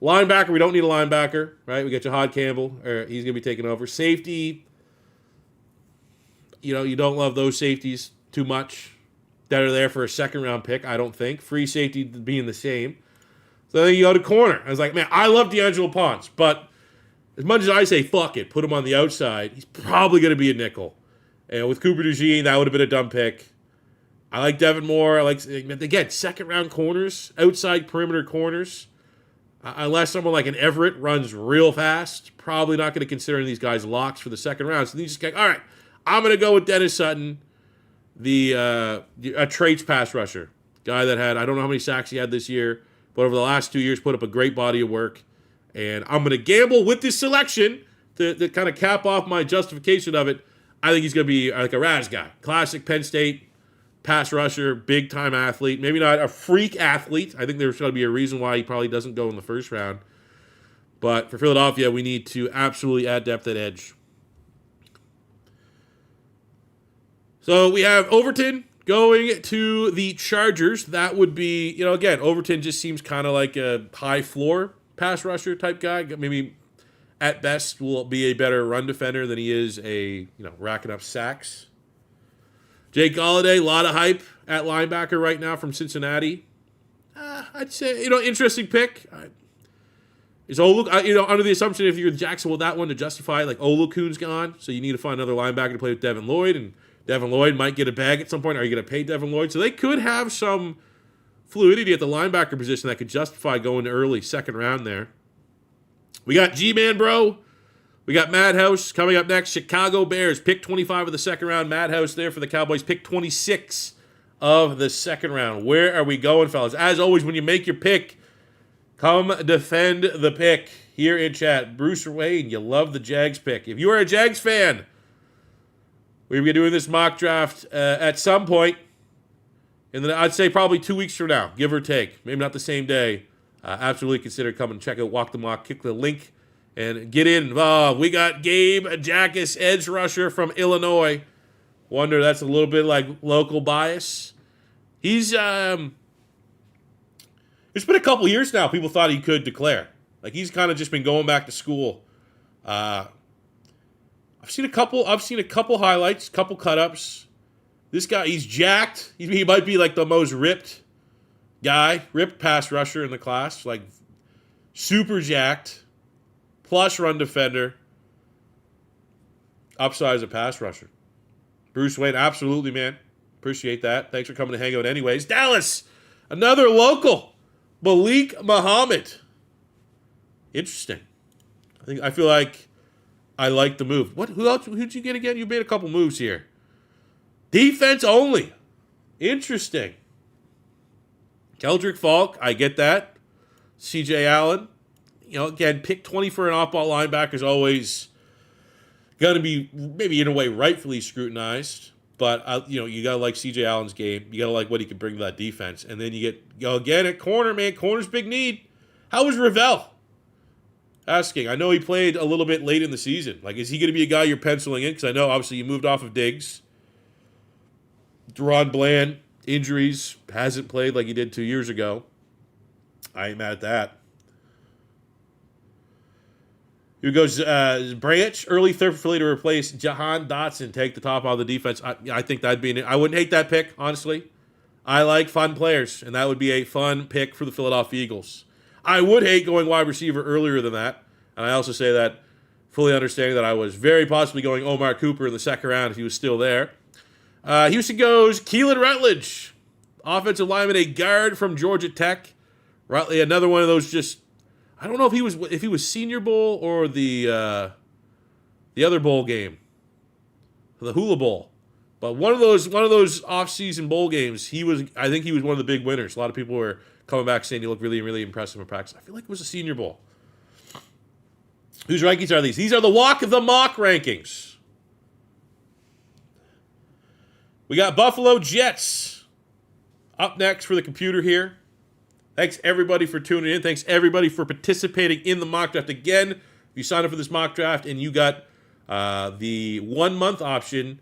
Linebacker, we don't need a linebacker, right? We got Jahad Campbell, or he's going to be taking over. Safety, you don't love those safeties too much that are there for a second-round pick, I don't think. Free safety being the same. So then you go to corner. I was like, man, I love D'Angelo Ponce, but as much as I say, fuck it, put him on the outside, he's probably going to be a nickel. And with Cooper DeJean, that would have been a dumb pick. I like Devin Moore. Again, second-round corners, outside perimeter corners. Unless someone like an Everett runs real fast, probably not going to consider these guys locks for the second round. So you just go, all right, I'm going to go with Dennis Sutton, a traits pass rusher. Guy that I don't know how many sacks he had this year, but over the last 2 years put up a great body of work. And I'm going to gamble with this selection to kind of cap off my justification of it. I think he's going to be like a Raz guy. Classic Penn State pass rusher, big-time athlete. Maybe not a freak athlete. I think there's going to be a reason why he probably doesn't go in the first round. But for Philadelphia, we need to absolutely add depth at edge. So we have Overton going to the Chargers. That would be, again, Overton just seems kind of like a high floor pass rusher type guy. Maybe at best will be a better run defender than he is racking up sacks. Jake Galladay, a lot of hype at linebacker right now from Cincinnati. I'd say, interesting pick. Is Oluk, under the assumption if you're Jacksonville, that one to justify, like Olukun's gone, so you need to find another linebacker to play with Devin Lloyd, and Devin Lloyd might get a bag at some point. Are you going to pay Devin Lloyd? So they could have some fluidity at the linebacker position that could justify going to early second round there. We got G-Man, bro. We got Madhouse coming up next. Chicago Bears, pick 25 of the second round. Madhouse there for the Cowboys, pick 26 of the second round. Where are we going, fellas? As always, when you make your pick, come defend the pick here in chat. Bruce Wayne, you love the Jags pick. If you are a Jags fan, we're going to be doing this mock draft at some point. I'd say probably 2 weeks from now, give or take. Maybe not the same day. Absolutely consider coming and check out Walk the Mock. Click the link and get in. We got Gabe Jackus, edge rusher from Illinois. Wonder that's a little bit like local bias. It's been a couple years now. People thought he could declare. Like he's kind of just been going back to school. I've seen a couple highlights, couple cut-ups. This guy, he's jacked. He might be like the most ripped pass rusher in the class. Like super jacked. Plus run defender. Upside as a pass rusher. Bruce Wayne, absolutely, man. Appreciate that. Thanks for coming to hang out anyways. Dallas, another local. Malik Muhammad. Interesting. I feel like I like the move. Who'd you get again? You made a couple moves here. Defense only. Interesting. Keldrick Falk, I get that. CJ Allen, again, pick 20 for an off-ball linebacker is always going to be maybe in a way rightfully scrutinized. But, you got to like CJ Allen's game. You got to like what he can bring to that defense. And then you get, again, at corner, man. Corner's big need. How was Ravel? Asking. I know he played a little bit late in the season. Like, is he going to be a guy you're penciling in? Because I know, obviously, you moved off of Diggs. Deron Bland, injuries, hasn't played like he did 2 years ago. I ain't mad at that. Here goes Branch, early third for Philly to replace Jahan Dotson, take the top out of the defense. I think that'd be I wouldn't hate that pick, honestly. I like fun players, and that would be a fun pick for the Philadelphia Eagles. I would hate going wide receiver earlier than that, and I also say that fully understanding that I was very possibly going Omar Cooper in the second round if he was still there. Houston goes Keelan Rutledge, offensive lineman, a guard from Georgia Tech. Rutledge, another one of those just, I don't know if he was Senior Bowl or the other bowl game, the Hula Bowl, but one of those off-season bowl games. I think he was one of the big winners. A lot of people were coming back saying he looked really, really impressive in practice. I feel like it was a Senior Bowl. Whose rankings are these? These are the Walk of the Mock rankings. We got Buffalo Jets up next for the computer here. Thanks, everybody, for tuning in. Thanks, everybody, for participating in the mock draft. Again, if you sign up for this mock draft and you got the 1 month option,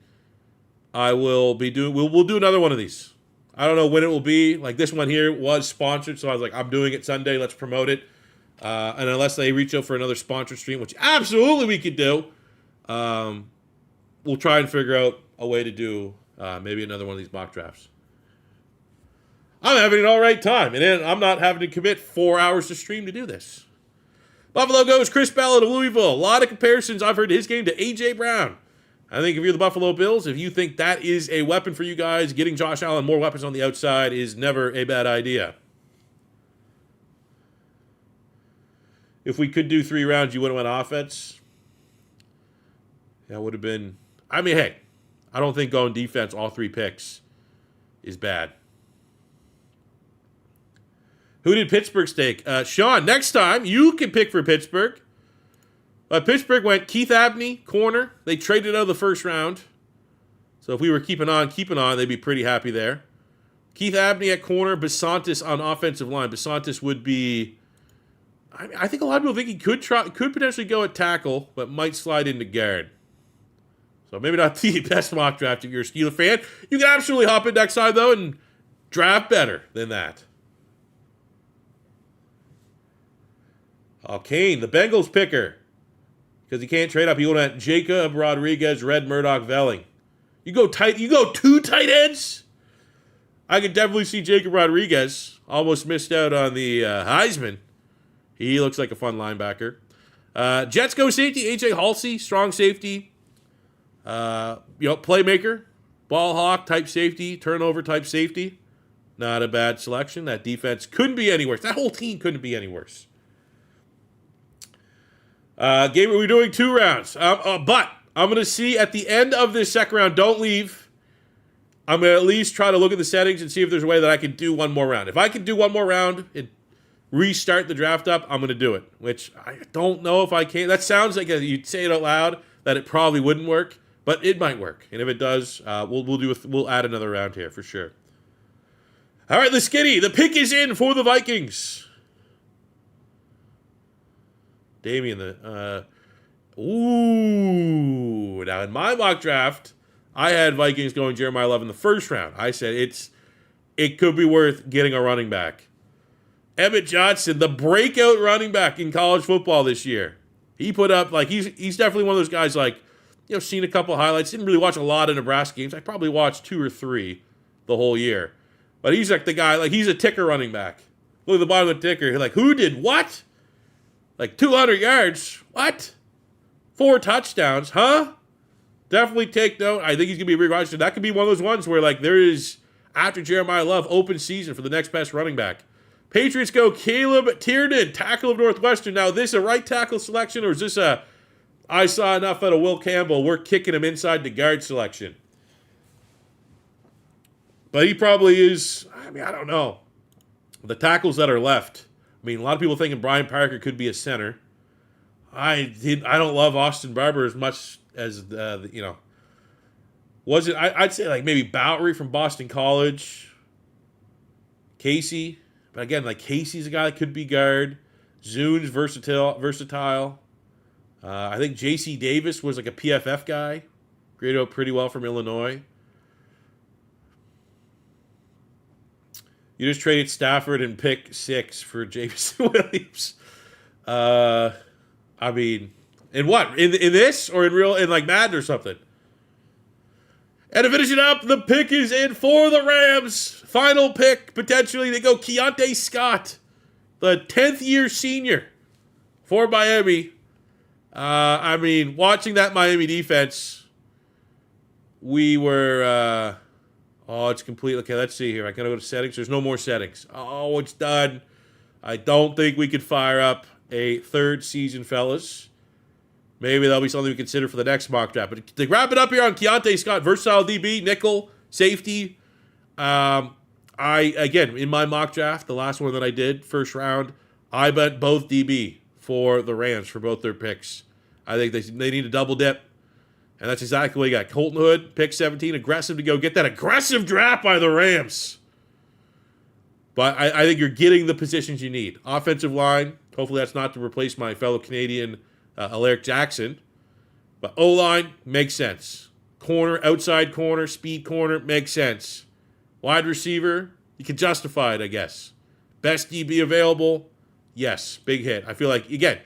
we'll do another one of these. I don't know when it will be. Like, this one here was sponsored, so I was like, I'm doing it Sunday. Let's promote it. And unless they reach out for another sponsored stream, which absolutely we could do, we'll try and figure out a way to do maybe another one of these mock drafts. I'm having an all right time, and then I'm not having to commit 4 hours to stream to do this. Buffalo goes Chris Ballard of Louisville. A lot of comparisons I've heard his game to A.J. Brown. I think if you're the Buffalo Bills, if you think that is a weapon for you guys, getting Josh Allen more weapons on the outside is never a bad idea. If we could do 3 rounds, you would have went offense. That would have been, I mean, hey, I don't think going defense all 3 picks is bad. Who did Pittsburgh take? Sean, next time you can pick for Pittsburgh. Pittsburgh went Keith Abney, corner. They traded out of the first round. So if we were keeping on, they'd be pretty happy there. Keith Abney at corner, Basantis on offensive line. Basantis would be, I think a lot of people think he could potentially go at tackle, but might slide into guard. So maybe not the best mock draft if you're a Steeler fan. You can absolutely hop in next time, though, and draft better than that. Oh, Kane, the Bengals picker. Because he can't trade up. He went at Jacob Rodriguez, Red Murdoch, Velling. You go 2 tight ends? I could definitely see Jacob Rodriguez. Almost missed out on the Heisman. He looks like a fun linebacker. Jets go safety, A.J. Halsey, strong safety. Playmaker, ball hawk type safety, turnover type safety. Not a bad selection. That defense couldn't be any worse. That whole team couldn't be any worse. Gabriel, we're doing 2 rounds. But I'm going to see at the end of this second round, don't leave. I'm going to at least try to look at the settings and see if there's a way that I can do 1 more round. If I can do 1 more round and restart the draft up, I'm going to do it, which I don't know if I can. That sounds like you'd say it out loud that it probably wouldn't work, but it might work. And if it does, we'll add another round here for sure. All right, the Skinny. The pick is in for the Vikings. Damian, now in my mock draft, I had Vikings going Jeremiah Love in the first round. I said it could be worth getting a running back. Emmett Johnson, the breakout running back in college football this year. He put up, he's definitely one of those guys, seen a couple highlights. Didn't really watch a lot of Nebraska games. I probably watched 2 or 3 the whole year. But he's like the guy, he's a ticker running back. Look at the bottom of the ticker. You're like, who did what? 200 yards. What? 4 touchdowns. Huh? Definitely take note. I think he's going to be a big rider. That could be one of those ones where, there is, after Jeremiah Love, open season for the next best running back. Patriots go Caleb Tiernan, tackle of Northwestern. Now, is this a right tackle selection, or is this I saw enough out of Will Campbell, we're kicking him inside the guard selection? But he probably is, I don't know. The tackles that are left. I mean, a lot of people thinking Brian Parker could be a center. I don't love Austin Barber as much as Was it? I'd say like maybe Bowery from Boston College. Casey, but again, like Casey's a guy that could be guard. Zune's versatile. I think J.C. Davis was like a PFF guy. Graded out pretty well from Illinois. You just traded Stafford and pick 6 for Jameson Williams. I mean, in what? In this or in like Madden or something? And to finish it up, the pick is in for the Rams. Final pick, potentially. They go Keontae Scott, the 10th year senior for Miami. I mean, watching that Miami defense, we were... oh, it's complete. Okay, let's see here. I gotta go to settings. There's no more settings. Oh, it's done. I don't think we could fire up a third season, fellas. Maybe that'll be something we consider for the next mock draft. But to wrap it up here on Keontae Scott, versatile DB, nickel, safety. Again, in my mock draft, the last one that I did, first round, I bet both DB for the Rams for both their picks. I think they need a double dip. And that's exactly what you got. Colton Hood, pick 17, aggressive to go get that aggressive draft by the Rams. But I think you're getting the positions you need. Offensive line, hopefully that's not to replace my fellow Canadian Alaric Jackson. But O-line makes sense. Corner, outside corner, speed corner, makes sense. Wide receiver, you can justify it, I guess. Best DB available, yes, big hit. I feel like, again,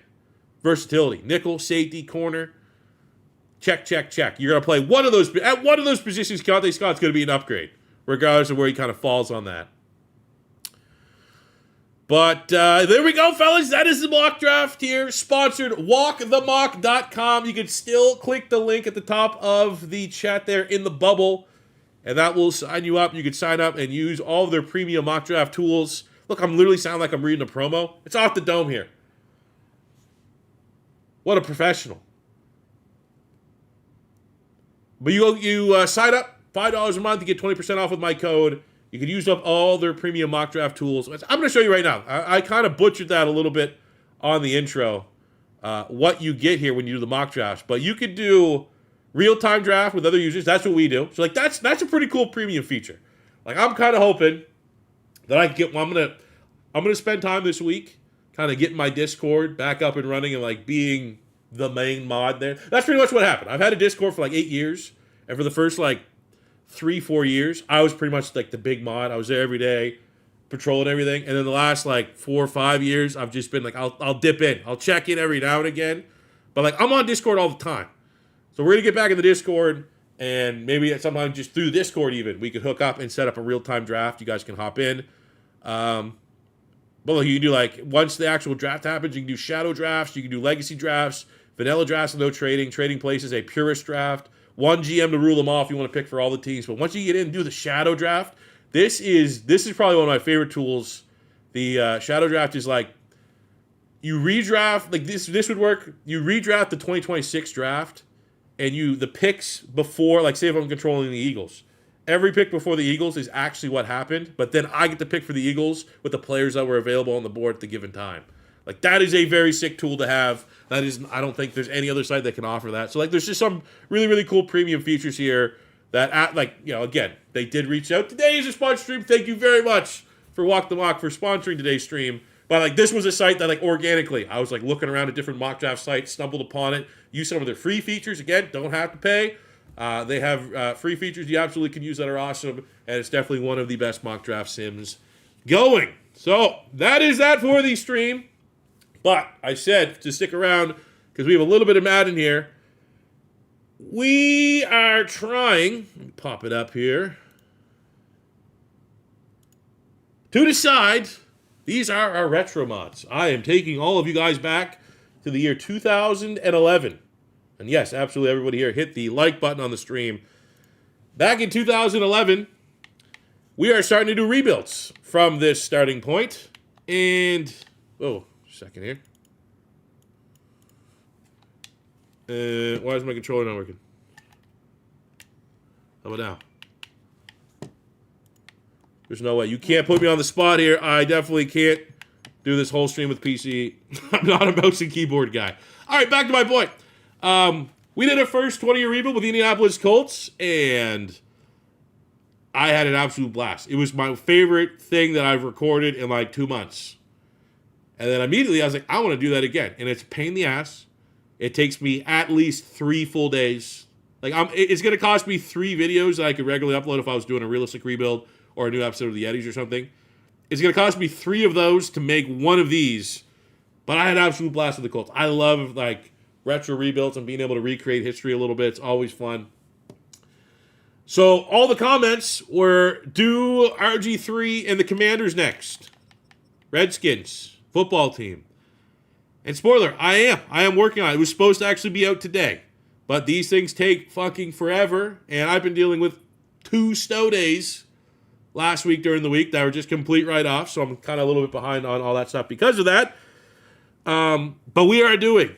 versatility. Nickel, safety, corner, check, check, check. You're going to play one of those. At one of those positions, Keontae Scott's going to be an upgrade, regardless of where he kind of falls on that. But there we go, fellas. That is the mock draft here. Sponsored walkthemock.com. You can still click the link at the top of the chat there in the bubble, and that will sign you up. You can sign up and use all of their premium mock draft tools. Look, I'm literally sounding like I'm reading a promo. It's off the dome here. What a professional. But you sign up, $5 a month, you get 20% off with my code. You can use up all their premium mock draft tools. I'm going to show you right now. I kind of butchered that a little bit on the intro, what you get here when you do the mock drafts. But you could do real-time draft with other users. That's what we do. So like that's a pretty cool premium feature. Like I'm kind of hoping that I can get. Well, I'm gonna spend time this week, kind of getting my Discord back up and running and like being the main mod there. That's pretty much what happened. I've had a Discord for like 8 years, and for the first like 3-4 years, I was pretty much like the big mod. I was there every day, patrolling everything. And then the last like 4 or 5 years, I've just been like, I'll dip in. I'll check in every now and again. But like, I'm on Discord all the time. So we're going to get back in the Discord, and maybe sometime just through Discord even, we could hook up and set up a real-time draft. You guys can hop in. But look, you can do like, once the actual draft happens, you can do shadow drafts, you can do legacy drafts, vanilla drafts with no trading places, a purist draft. One GM to rule them off. You want to pick for all the teams, but once you get in and do the shadow draft, this is probably one of my favorite tools. The shadow draft is like you redraft like this would work. You redraft the 2026 draft, and the picks before, like say if I'm controlling the Eagles, every pick before the Eagles is actually what happened, but then I get to pick for the Eagles with the players that were available on the board at the given time. Like that is a very sick tool to have. That is, I don't think there's any other site that can offer that. So like, there's just some really, really cool premium features here that, again, they did reach out. Today is a sponsored stream. Thank you very much for Walk the Mock for sponsoring today's stream. But like, this was a site that like organically, I was like looking around at different mock draft sites, stumbled upon it, used some of their free features. Again, don't have to pay. They have free features you absolutely can use that are awesome, and it's definitely one of the best mock draft sims going. So that is that for the stream. But I said to stick around because we have a little bit of Madden here. We are trying, let me pop it up here, to decide, these are our retro mods. I am taking all of you guys back to the year 2011. And yes, absolutely everybody here, hit the like button on the stream. Back in 2011, we are starting to do rebuilds from this starting point. And, second here. Why is my controller not working? How about now? There's no way. You can't put me on the spot here. I definitely can't do this whole stream with PC. I'm not a mouse and keyboard guy. All right, back to my point. We did our first 20-year rebuild with the Indianapolis Colts, and I had an absolute blast. It was my favorite thing that I've recorded in like 2 months. And then immediately I was like, I want to do that again. And it's a pain in the ass. It takes me at least 3 full days. Like it's going to cost me 3 videos that I could regularly upload if I was doing a realistic rebuild or a new episode of the Yetis or something. It's going to cost me 3 of those to make one of these. But I had an absolute blast with the Colts. I love like retro rebuilds and being able to recreate history a little bit. It's always fun. So all the comments were, do RG3 and the Commanders next. Redskins, football team. And spoiler, I am working on it. It was supposed to actually be out today. But these things take fucking forever. And I've been dealing with 2 snow days last week during the week that were just complete write-offs. So I'm kind of a little bit behind on all that stuff because of that. But we are doing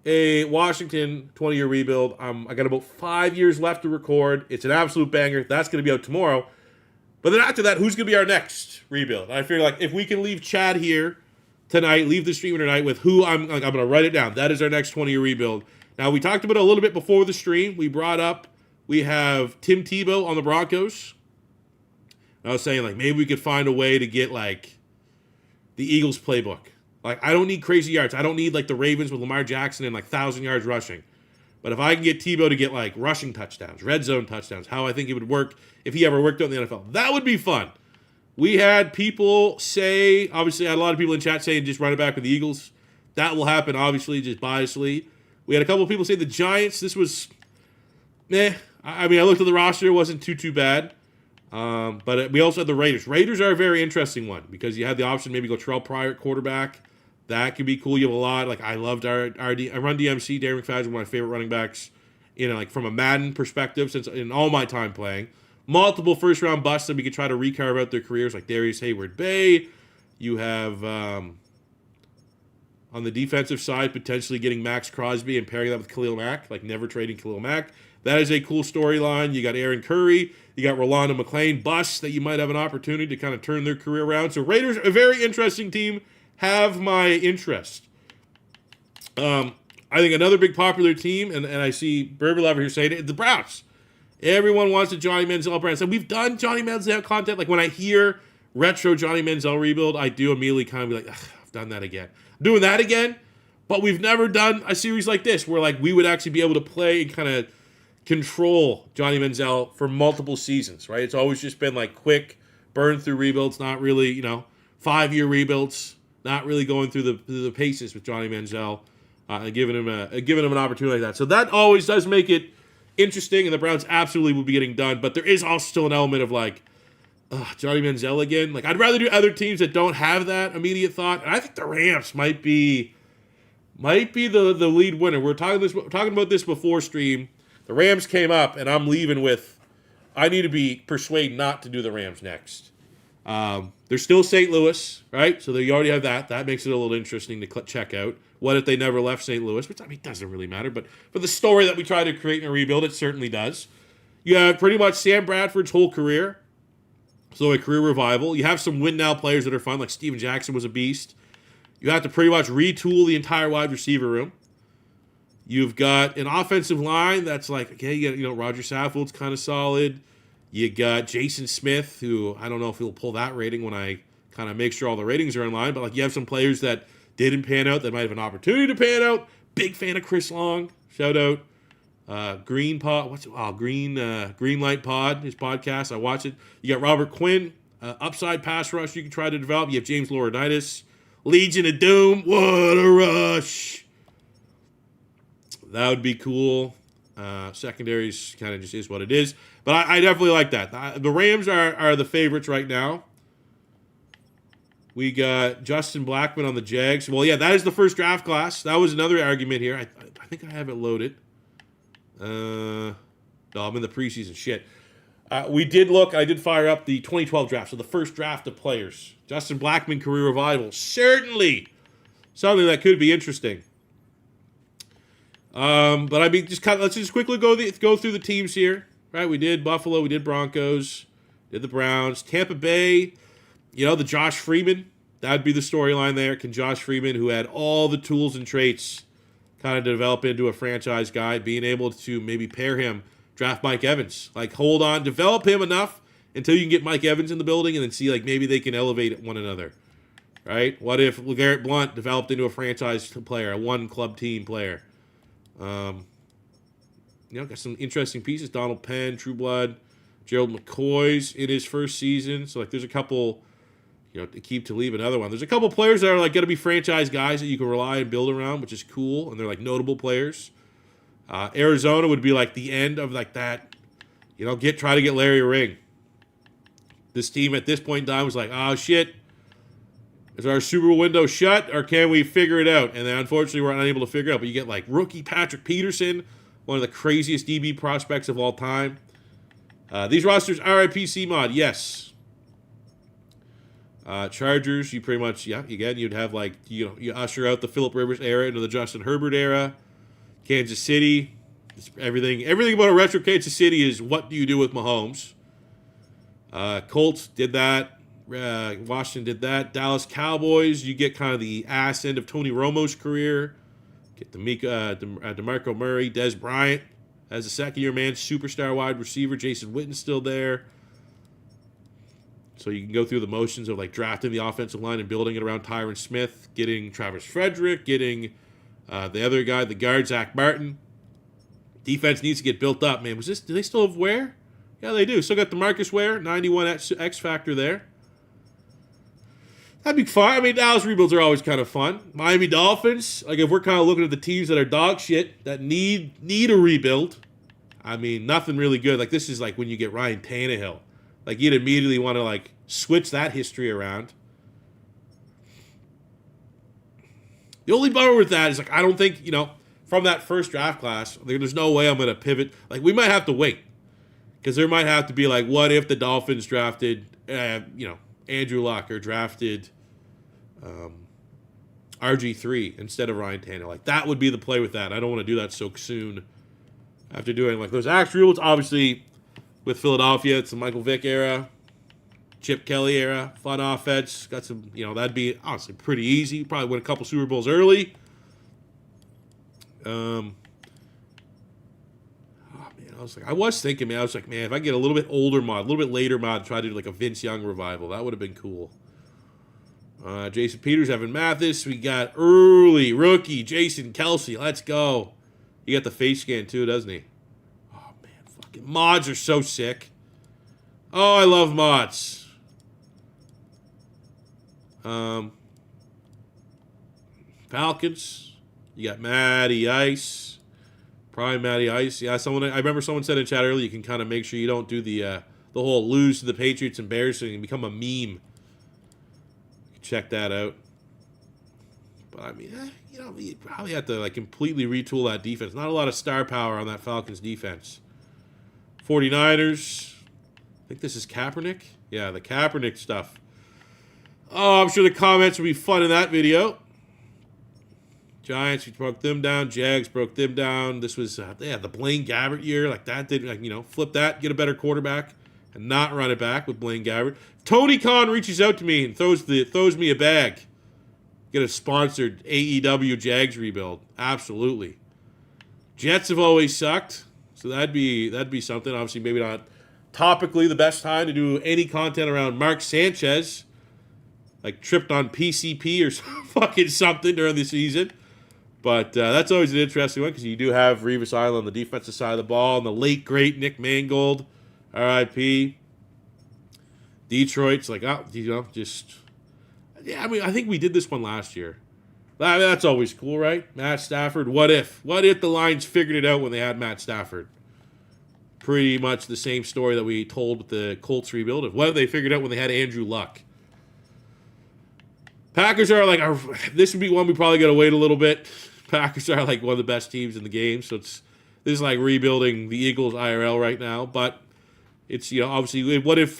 a Washington 20-year rebuild. I got about 5 years left to record. It's an absolute banger. That's going to be out tomorrow. But then after that, who's going to be our next rebuild? And I figure like if we can leave Chad here tonight, leave the stream tonight with who I'm going to write it down. That is our next 20-year rebuild. Now, we talked about it a little bit before the stream. We brought up, we have Tim Tebow on the Broncos. And I was saying, like, maybe we could find a way to get, like, the Eagles playbook. Like, I don't need crazy yards. I don't need, like, the Ravens with Lamar Jackson and, like, 1,000 yards rushing. But if I can get Tebow to get, like, rushing touchdowns, red zone touchdowns, how I think it would work if he ever worked out in the NFL, that would be fun. We had people say, obviously, I had a lot of people in chat saying just run it back with the Eagles. That will happen, obviously, just biasly. We had a couple of people say the Giants, this was, I mean, I looked at the roster, it wasn't too bad. But we also had the Raiders. Raiders are a very interesting one because you had the option maybe go Terrell Pryor at quarterback. That could be cool. You have a lot. Like, I loved our Run DMC. Darren McFadden was one of my favorite running backs, like from a Madden perspective since in all my time playing. Multiple first-round busts that we could try to recarve out their careers, like Darius Hayward-Bay. You have, on the defensive side, potentially getting Max Crosby and pairing that with Khalil Mack, like never trading Khalil Mack. That is a cool storyline. You got Aaron Curry. You got Rolando McClain, busts that you might have an opportunity to kind of turn their career around. So Raiders, a very interesting team, have my interest. I think another big popular team, and I see Burble over here saying it, the Browns. Everyone wants a Johnny Manziel brand. So we've done Johnny Manziel content. Like when I hear retro Johnny Manziel rebuild, I do immediately kind of be like, I've done that again. I'm doing that again, but we've never done a series like this where like we would actually be able to play and kind of control Johnny Manziel for multiple seasons, right? It's always just been like quick burn through rebuilds, not really, 5-year rebuilds, not really going through the paces with Johnny Manziel and giving him an opportunity like that. So that always does make it interesting, and the Browns absolutely will be getting done. But there is also still an element of like, Johnny Manziel again. Like I'd rather do other teams that don't have that immediate thought, and I think the Rams might be the lead winner. We're talking about this before stream. The Rams came up, and I'm leaving with, I need to be persuaded not to do the Rams next. They're still St. Louis, right? So you already have that. That makes it a little interesting to check out. What if they never left St. Louis? Which, I mean, doesn't really matter. But for the story that we try to create in a rebuild, it certainly does. You have pretty much Sam Bradford's whole career. So a career revival. You have some win-now players that are fun, like Steven Jackson was a beast. You have to pretty much retool the entire wide receiver room. You've got an offensive line that's like, okay, you got, Roger Saffold's kind of solid. You got Jason Smith, who I don't know if he'll pull that rating when I kind of make sure all the ratings are in line, but like you have some players that didn't pan out that might have an opportunity to pan out. Big fan of Chris Long. Shout out. Green Light Pod, his podcast. I watch it. You got Robert Quinn, upside pass rush you can try to develop. You have James Laurinaitis, Legion of Doom. What a rush! That would be cool. Secondaries kind of just is what it is. But I definitely like that. The Rams are the favorites right now. We got Justin Blackman on the Jags. Well, yeah, that is the first draft class. That was another argument here. I think I have it loaded. No, I'm in the preseason. Shit. We did look. I did fire up the 2012 draft. So the first draft of players. Justin Blackman, career revival. Certainly something that could be interesting. But I mean, let's just quickly go through the teams here. Right? We did Buffalo. We did Broncos. Did the Browns. Tampa Bay, the Josh Freeman. That'd be the storyline there. Can Josh Freeman, who had all the tools and traits, kind of develop into a franchise guy, being able to maybe pair him, draft Mike Evans. Like, hold on, develop him enough until you can get Mike Evans in the building and then see, like, maybe they can elevate one another. Right? What if LeGarrette Blount developed into a franchise player, a one-club team player? Got some interesting pieces. Donald Penn, True Blood, Gerald McCoy's in his first season. So, like, there's a couple, to keep to leave another one. There's a couple players that are, like, going to be franchise guys that you can rely and build around, which is cool. And they're, like, notable players. Arizona would be, like, the end of, like, that, try to get Larry Ring. This team at this point in time was like, oh, shit. Is our Super Bowl window shut, or can we figure it out? And then, unfortunately, we're unable to figure it out. But you get, like, rookie Patrick Peterson, one of the craziest DB prospects of all time. These rosters, RIP mod, yes. Chargers, you pretty much, again, you'd have, like, you usher out the Phillip Rivers era into the Justin Herbert era. Kansas City, everything about a retro Kansas City is what do you do with Mahomes? Colts did that. Washington did that. Dallas Cowboys, you get kind of the ass end of Tony Romo's career. Get DeMarco Murray, Des Bryant as a second-year man, superstar wide receiver. Jason Witten's still there. So you can go through the motions of, like, drafting the offensive line and building it around Tyron Smith, getting Travis Frederick, getting the other guy, the guard, Zach Martin. Defense needs to get built up, man. Do they still have Ware? Yeah, they do. Still got the Marcus Ware, 91 X factor there. That'd be fun. I mean, Dallas rebuilds are always kind of fun. Miami Dolphins, like, if we're kind of looking at the teams that are dog shit, that need a rebuild, I mean, nothing really good. Like, this is like when you get Ryan Tannehill. Like, you'd immediately want to, like, switch that history around. The only bummer with that is, like, I don't think, from that first draft class, there's no way I'm going to pivot. Like, we might have to wait. Because there might have to be, like, what if the Dolphins drafted, Andrew Luck or drafted RG3 instead of Ryan Tannehill. Like, that would be the play with that. I don't want to do that so soon after doing, like, those axe rules. Obviously, with Philadelphia, it's the Michael Vick era, Chip Kelly era, fun offense. Got some, that'd be honestly pretty easy. Probably win a couple Super Bowls early. I was thinking, man, if I get a little bit older mod, a little bit later mod, try to do like a Vince Young revival. That would have been cool. Jason Peters, Evan Mathis. We got early rookie Jason Kelsey. Let's go. He got the face scan too, doesn't he? Oh, man, fucking mods are so sick. Oh, I love mods. Falcons. You got Matty Ice. Probably Matty Ice. Yeah, I remember someone said in chat earlier, you can kind of make sure you don't do the whole lose to the Patriots embarrassing and become a meme. Check that out. But I mean, you probably have to, like, completely retool that defense. Not a lot of star power on that Falcons defense. 49ers. I think this is Kaepernick. Yeah, the Kaepernick stuff. Oh, I'm sure the comments will be fun in that video. Giants, we broke them down. Jags broke them down. This was, the Blaine Gabbert year. Like, that did, flip that, get a better quarterback, and not run it back with Blaine Gabbert. Tony Khan reaches out to me and throws me a bag. Get a sponsored AEW Jags rebuild. Absolutely. Jets have always sucked, so that'd be something. Obviously, maybe not topically the best time to do any content around Mark Sanchez. Like, tripped on PCP or fucking something during the season. But that's always an interesting one because you do have Revis Island on the defensive side of the ball and the late, great Nick Mangold, RIP. Detroit's like, just... Yeah, I mean, I think we did this one last year. I mean, that's always cool, right? Matt Stafford, what if? What if the Lions figured it out when they had Matt Stafford? Pretty much the same story that we told with the Colts rebuild. What if they figured out when they had Andrew Luck? Packers are like, this would be one we probably got to wait a little bit. Packers are like one of the best teams in the game, so this is like rebuilding the Eagles IRL right now. But it's, obviously, what if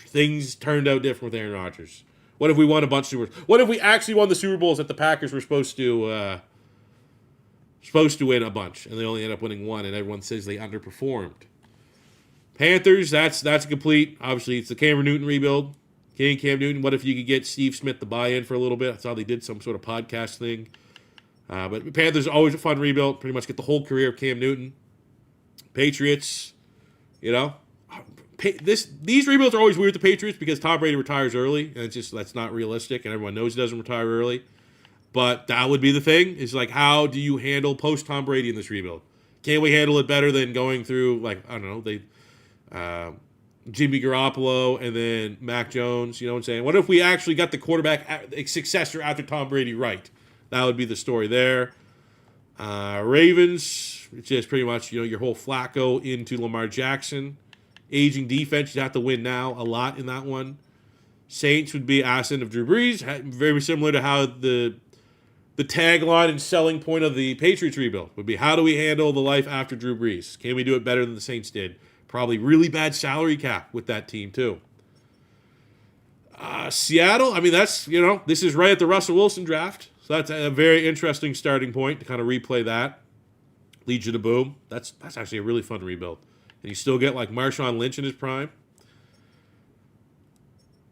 things turned out different with Aaron Rodgers? What if we won a bunch of Super Bowls? What if we actually won the Super Bowls that the Packers were supposed to win a bunch, and they only end up winning one, and everyone says they underperformed? Panthers, that's a complete. Obviously, it's the Cam Newton rebuild. Cam Newton. What if you could get Steve Smith to buy in for a little bit? I thought they did some sort of podcast thing. But Panthers always a fun rebuild. Pretty much get the whole career of Cam Newton. Patriots, you know, these rebuilds are always weird with the Patriots because Tom Brady retires early, and it's just that's not realistic, and everyone knows he doesn't retire early. But that would be the thing. Is like, how do you handle post Tom Brady in this rebuild? Can we handle it better than going through like I don't know Jimmy Garoppolo and then Mac Jones? You know what I'm saying? What if we actually got the quarterback successor after Tom Brady right? That would be the story there. Ravens, it's just pretty much, you know, your whole Flacco into Lamar Jackson. Aging defense, you have to win now a lot in that one. Saints would be ascent of Drew Brees, very similar to how the tagline and selling point of the Patriots rebuild would be, how do we handle the life after Drew Brees? Can we do it better than the Saints did? Probably really bad salary cap with that team too. Seattle, I mean, that's, you know, this is right at the Russell Wilson draft. So that's a very interesting starting point to kind of replay that. Legion of Boom. That's actually a really fun rebuild. And you still get like Marshawn Lynch in his prime.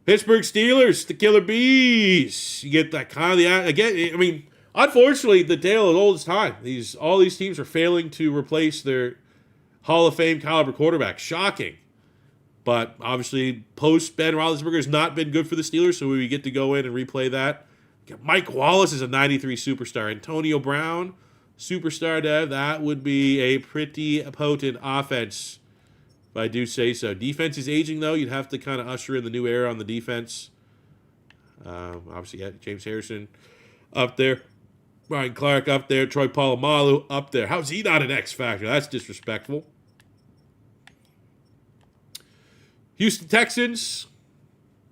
Pittsburgh Steelers, the Killer Bees. You get that kind of again. I mean, unfortunately, the tale as old as time. All these teams are failing to replace their Hall of Fame caliber quarterback. Shocking. But obviously, post Ben Roethlisberger has not been good for the Steelers, so we get to go in and replay that. Mike Wallace is a 93 superstar. Antonio Brown, superstar dev. That would be a pretty potent offense, if I do say so. Defense is aging, though. You'd have to kind of usher in the new era on the defense. Obviously, yeah, James Harrison up there. Ryan Clark up there. Troy Polamalu up there. How's he not an X factor? That's disrespectful. Houston Texans.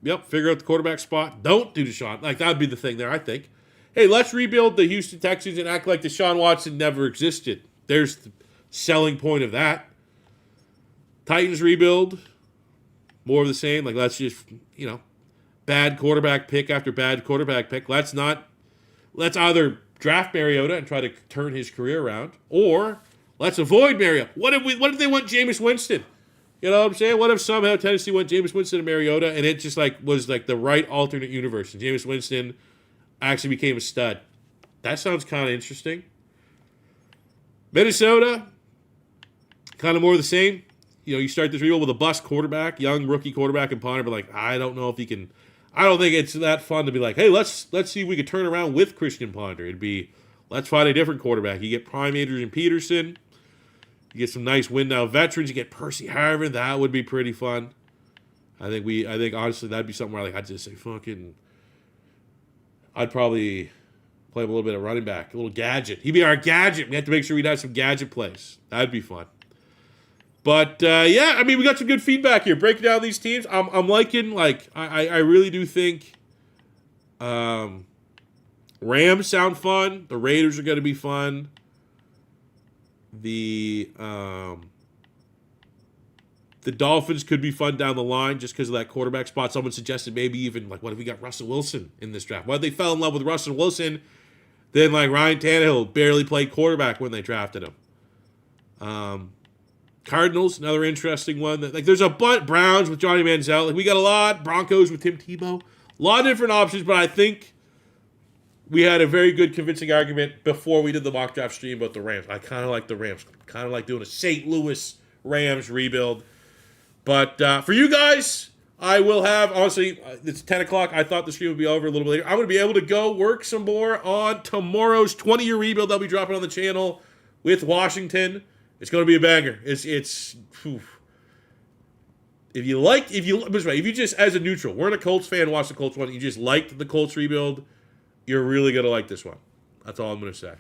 Yep, figure out the quarterback spot. Don't do Deshaun. Like, that would be the thing there, I think. Hey, let's rebuild the Houston Texans and act like Deshaun Watson never existed. There's the selling point of that. Titans rebuild. More of the same. Like, let's just, you know, bad quarterback pick after bad quarterback pick. Let's either draft Mariota and try to turn his career around, or let's avoid Mariota. What if they want Jameis Winston? You know what I'm saying? What if somehow Tennessee went Jameis Winston and Mariota, and it just like was like the right alternate universe, and Jameis Winston actually became a stud? That sounds kind of interesting. Minnesota, kind of more of the same. You know, you start this rebuild with a bust quarterback, young rookie quarterback and Ponder, but like, I don't know if he can. I don't think it's that fun to be like, hey, let's see if we could turn around with Christian Ponder. It'd be, let's find a different quarterback. You get prime Adrian Peterson. You get some nice win now veterans. You get Percy Harvin. That would be pretty fun. I think honestly that'd be something where like I'd just say I'd probably play him a little bit of running back, a little gadget. He'd be our gadget. We have to make sure we'd have some gadget plays. That'd be fun. But yeah, I mean, we got some good feedback here. Breaking down these teams, I'm liking. Like I really do think Rams sound fun. The Raiders are going to be fun. The Dolphins could be fun down the line just because of that quarterback spot. Someone suggested maybe even like, what if we got Russell Wilson in this draft? What if they fell in love with Russell Wilson? Then like Ryan Tannehill barely played quarterback when they drafted him. Cardinals, another interesting one. Like there's a bunch. Browns with Johnny Manziel. Like we got a lot. Broncos with Tim Tebow. A lot of different options, but I think we had a very good convincing argument before we did the mock draft stream about the Rams. I kind of like the Rams. Kind of like doing a St. Louis Rams rebuild. But for you guys, I will have, honestly, it's 10 o'clock. I thought the stream would be over a little bit later. I'm going to be able to go work some more on tomorrow's 20-year rebuild I'll be dropping on the channel with Washington. It's going to be a banger. It's whew. If you just, as a neutral, weren't a Colts fan, watch the Colts one, you just liked the Colts rebuild, you're really going to like this one. That's all I'm going to say.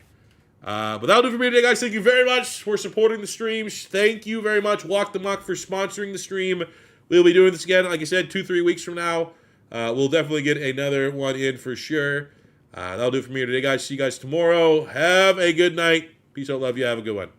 But that'll do for me today, guys. Thank you very much for supporting the streams. Thank you very much, Walk the Muck, for sponsoring the stream. We'll be doing this again, like I said, 2-3 weeks from now. We'll definitely get another one in for sure. That'll do it for me today, guys. See you guys tomorrow. Have a good night. Peace out. Love you. Have a good one.